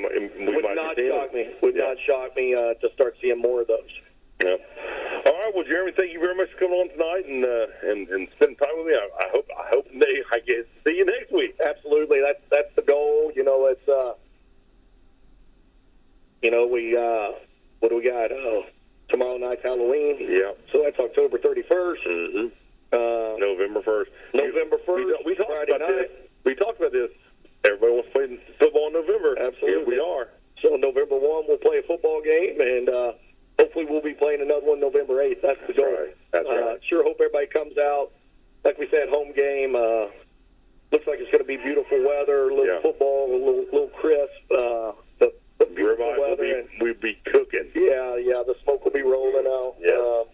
would not shock me to start seeing more of those. Yeah. All right. Well, Jeremy, thank you very much for coming on tonight and spending time with me. I hope I get to see you next week. Absolutely. That's the goal. It's what do we got? Tomorrow night's Halloween. Yeah. So that's October 31st. Mm-hmm. November 1st. November 1st. We talked Friday about night. this. We talked about this. Everybody wants to play football in November. Absolutely. Here we are. So November 1, we'll play a football game, and hopefully we'll be playing another one November 8th. That's the goal. That's right. Sure hope everybody comes out. Like we said, home game. Looks like it's going to be beautiful weather, a little football, a little crisp. The beautiful weather. We'll be cooking. Yeah, the smoke will be rolling out. Yeah.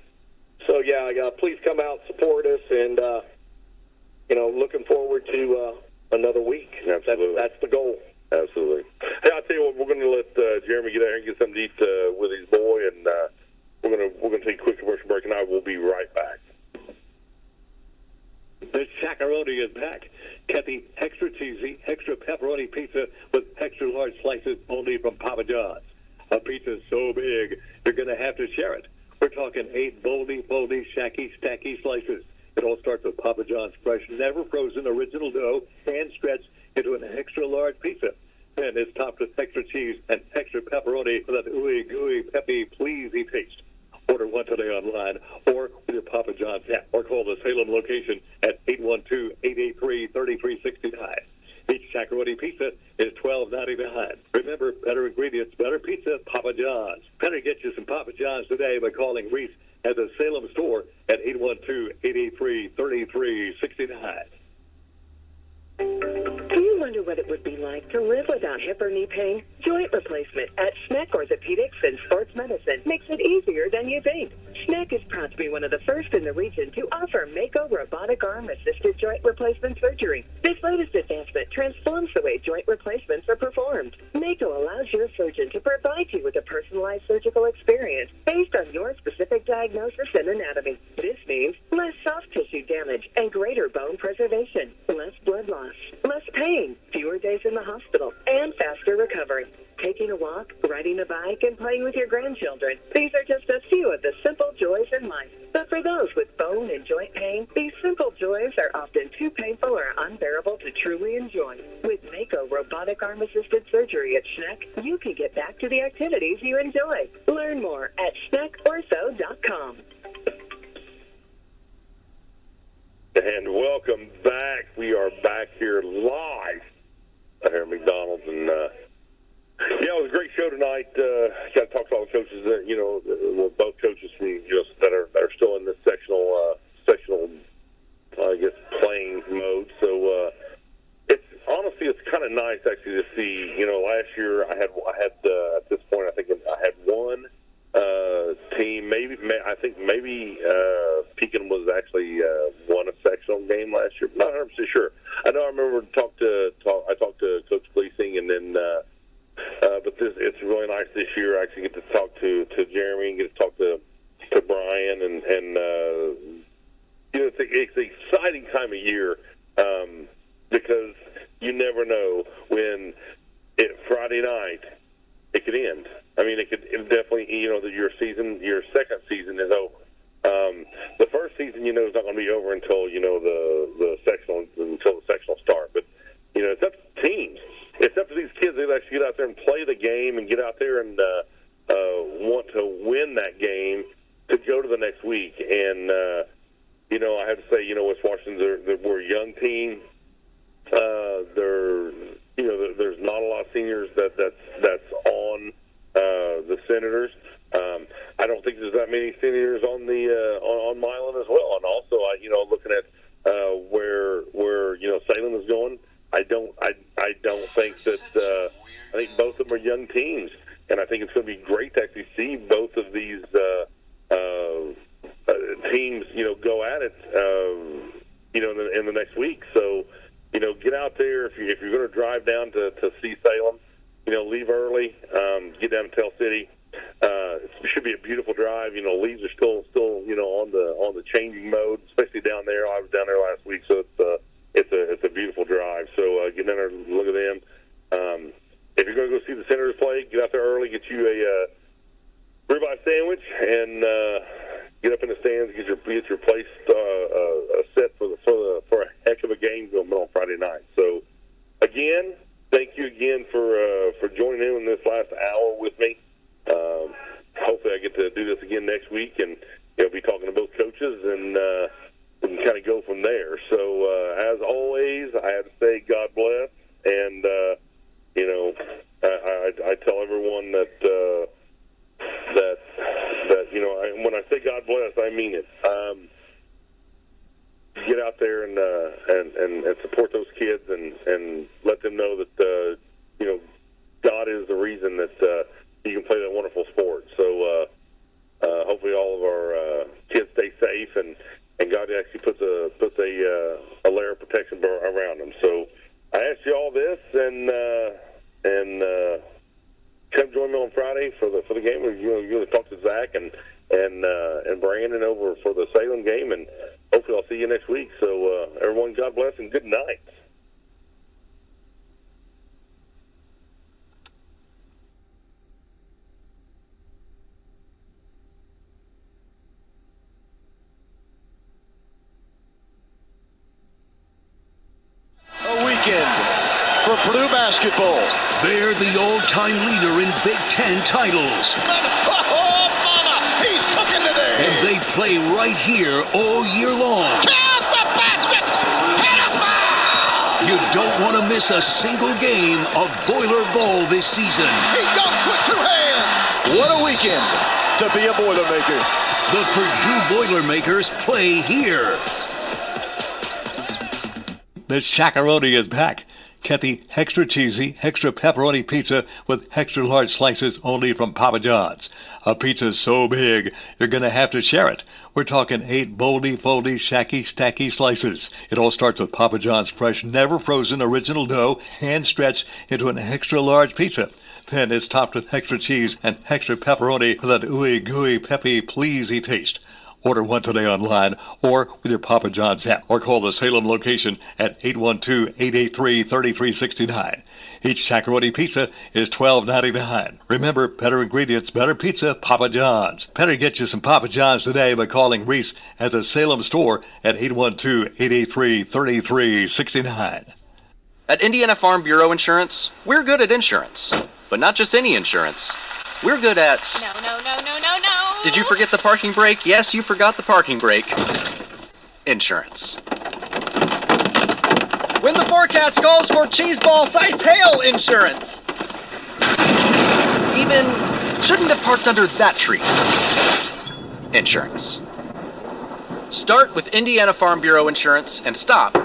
Please come out, support us, and, looking forward to another week. Absolutely. That's the goal. Absolutely. Hey, I'll tell you what, we're going to let Jeremy get out here and get something to eat with his boy, and we're going to take a quick commercial break, and I will be right back. The Chacaroni is back. Get the extra cheesy, extra pepperoni pizza with extra large slices only from Papa John's. A pizza so big, you're going to have to share it. We're talking 8 boldy, shacky, stacky slices. It all starts with Papa John's fresh, never frozen original dough, hand stretched into an extra large pizza. Then it's topped with extra cheese and extra pepperoni for that ooey gooey peppy pleasy taste. Order one today online or with your Papa John's app, or call the Salem location at 812-883-3369. Each Chacaroni pizza is $12.99. Remember, better ingredients, better pizza, Papa John's. Better get you some Papa John's today by calling Reese at the Salem store at 812-883-3369. Do you wonder what it would be like to live without hip or knee pain? Joint replacement at Schneck Orthopedics and Sports Medicine makes it easier than you think. Schneck is proud to be one of the first in the region to offer Mako robotic arm-assisted joint replacement surgery. This latest advancement transforms the way joint replacements are performed. Mako allows your surgeon to provide you with a personalized surgical experience based on your specific diagnosis and anatomy. This means less soft tissue damage and greater bone preservation, less blood loss, less pain, fewer days in the hospital and faster recovery. Taking a walk, riding a bike, and playing with your grandchildren. These are just a few of the simple joys in life. But for those with bone and joint pain, these simple joys are often too painful or unbearable to truly enjoy. With Mako robotic arm-assisted surgery at Schneck, you can get back to the activities you enjoy. Learn more at SchneckOrtho.com. And welcome back. We are back here live here at McDonald's, and yeah, it was a great show tonight. Got to talk to all the coaches that both coaches from that are still in this sectional, I guess, playing mode. So it's honestly kind of nice actually to see. Last year I had at this point I think I had one team. Maybe Pekin was actually won a sectional game last year. Not 100% sure. I know I remember I talked to Coach Gleasing, and then. But it's really nice this year. I actually get to talk to Jeremy and get to talk to Brian, and it's an exciting time of year because you never know when Friday night it could end. I mean, it definitely your second season is over. The first season is not going to be over until the sectional start. But it's up to teams. It's up to these kids. They actually get out there and play the game and get out there and want to win that game to go to the next week. And I have to say, West Washington, we're a young team. There's not a lot of seniors that's on the Senators. I don't think there's that many seniors on the on Milan as well. And also, looking at where Salem is going. I don't think that I think both of them are young teams, and I think it's going to be great to actually see both of these teams, go at it, in the next week. So, get out there if you're going to drive down to see Salem, leave early, get down to Tell City. It should be a beautiful drive. Leaves are still on the changing mode, especially down there. I was down there last week, so it's a beautiful drive. So get down there and look at them. If you're going to go see the Senators play, get out there early, get you a ribeye sandwich, and get up in the stands, get your place set for a heck of a game going on Friday night. So again, thank you again for joining in this last hour with me. Hopefully I get to do this again next week, and be talking to both coaches, and we can kind of go from there. So as always, I have to say God bless, and I tell everyone that when I say God bless, I mean it. Get out there and support those kids, and let them know that God is the reason that you can play that wonderful sport. So hopefully all of our kids stay safe, and God actually puts a layer of protection around them. So I ask you all this, and come join me on Friday for the game. You're going to talk to Zach and Brandon over for the Salem game, and hopefully I'll see you next week. So everyone, God bless and good night. For Purdue basketball. They're the all-time leader in Big Ten titles. Oh, mama! He's cooking today! And they play right here all year long. Count the basket! Hit a foul! You don't want to miss a single game of Boiler Ball this season. He dunks with two hands! What a weekend to be a Boilermaker. The Purdue Boilermakers play here. The Shakaroni is back. Get the extra cheesy, extra pepperoni pizza with extra large slices only from Papa John's. A pizza so big, you're going to have to share it. We're talking 8 boldy, foldy, shacky, stacky slices. It all starts with Papa John's fresh, never frozen original dough, hand stretched into an extra large pizza. Then it's topped with extra cheese and extra pepperoni for that ooey gooey peppy pleasy taste. Order one today online or with your Papa John's app, or call the Salem location at 812-883-3369. Each Chacarone pizza is $12.99. Remember, better ingredients, better pizza, Papa John's. Better get you some Papa John's today by calling Reese at the Salem store at 812-883-3369. At Indiana Farm Bureau Insurance, we're good at insurance. But not just any insurance. We're good at... No. Did you forget the parking brake? Yes, you forgot the parking brake. Insurance. When the forecast calls for cheeseball-sized hail, insurance. Even shouldn't have parked under that tree. Insurance. Start with Indiana Farm Bureau Insurance and stop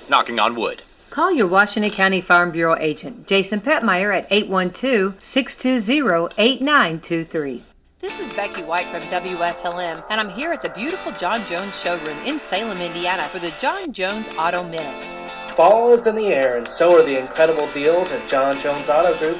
knocking on wood. Call your Washington County Farm Bureau agent, Jason Petmeyer, at 812-620-8923. This is Becky White from Wslm, and I'm here at the beautiful John Jones showroom in Salem, Indiana for the John Jones Auto Minute. Fall is in the air, and so are the incredible deals at John Jones Auto Group.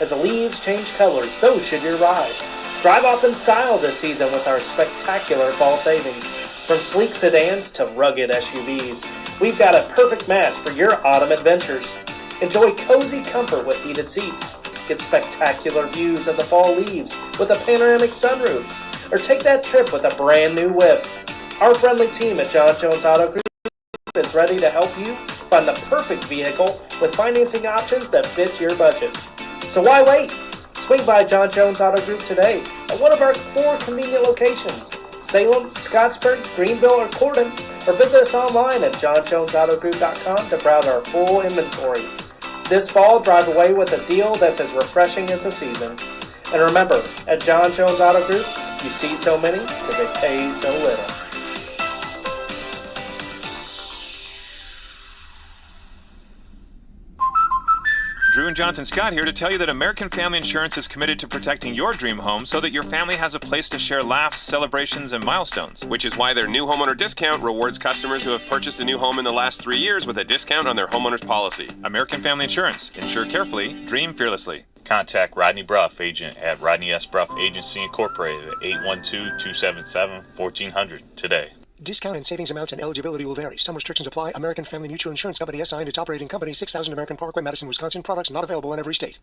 As the leaves change colors, so should your ride. Drive off in style this season with our spectacular fall savings. From sleek sedans to rugged SUVs, we've got a perfect match for your autumn adventures. Enjoy cozy comfort with heated seats. Get spectacular views of the fall leaves with a panoramic sunroof. Or take that trip with a brand new whip. Our friendly team at John Jones Auto Group is ready to help you find the perfect vehicle with financing options that fit your budget. So why wait? Swing by John Jones Auto Group today at one of our 4 convenient locations, Salem, Scottsburg, Greenville, or Corden, or visit us online at johnjonesautogroup.com to browse our full inventory. This fall, drive away with a deal that's as refreshing as the season. And remember, at John Jones Auto Group, you see so many because they pay so little. Drew and Jonathan Scott here to tell you that American Family Insurance is committed to protecting your dream home so that your family has a place to share laughs, celebrations, and milestones. Which is why their new homeowner discount rewards customers who have purchased a new home in the last 3 years with a discount on their homeowner's policy. American Family Insurance. Insure carefully, dream fearlessly. Contact Rodney Bruff, agent at Rodney S. Bruff Agency Incorporated at 812-277-1400 today. Discount and savings amounts and eligibility will vary. Some restrictions apply. American Family Mutual Insurance Company, SI, and its operating company, 6000 American Parkway, Madison, Wisconsin. Products not available in every state.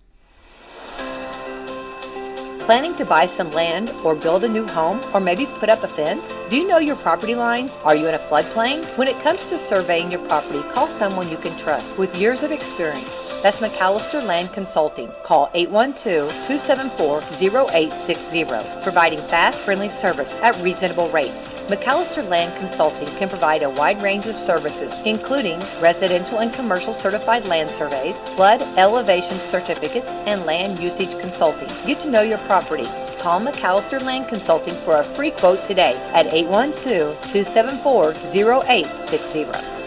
Planning to buy some land or build a new home or maybe put up a fence? Do you know your property lines? Are you in a floodplain? When it comes to surveying your property, call someone you can trust with years of experience. That's McAllister Land Consulting. Call 812-274-0860, providing fast, friendly service at reasonable rates. McAllister Land Consulting can provide a wide range of services, including residential and commercial certified land surveys, flood elevation certificates, and land usage consulting. Get to know your property. Call McAllister Land Consulting for a free quote today at 812-274-0860.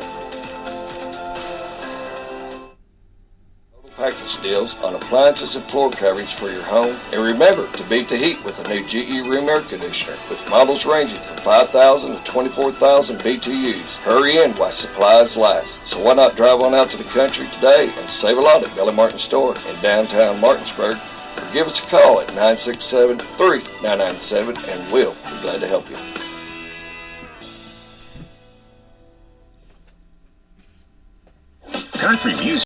Package deals on appliances and floor coverage for your home. And remember to beat the heat with a new GE room air conditioner with models ranging from 5,000 to 24,000 BTUs. Hurry in while supplies last. So why not drive on out to the country today and save a lot at Billy Martin Store in downtown Martinsburg? Or give us a call at 967-3997 and we'll be glad to help you. Country music.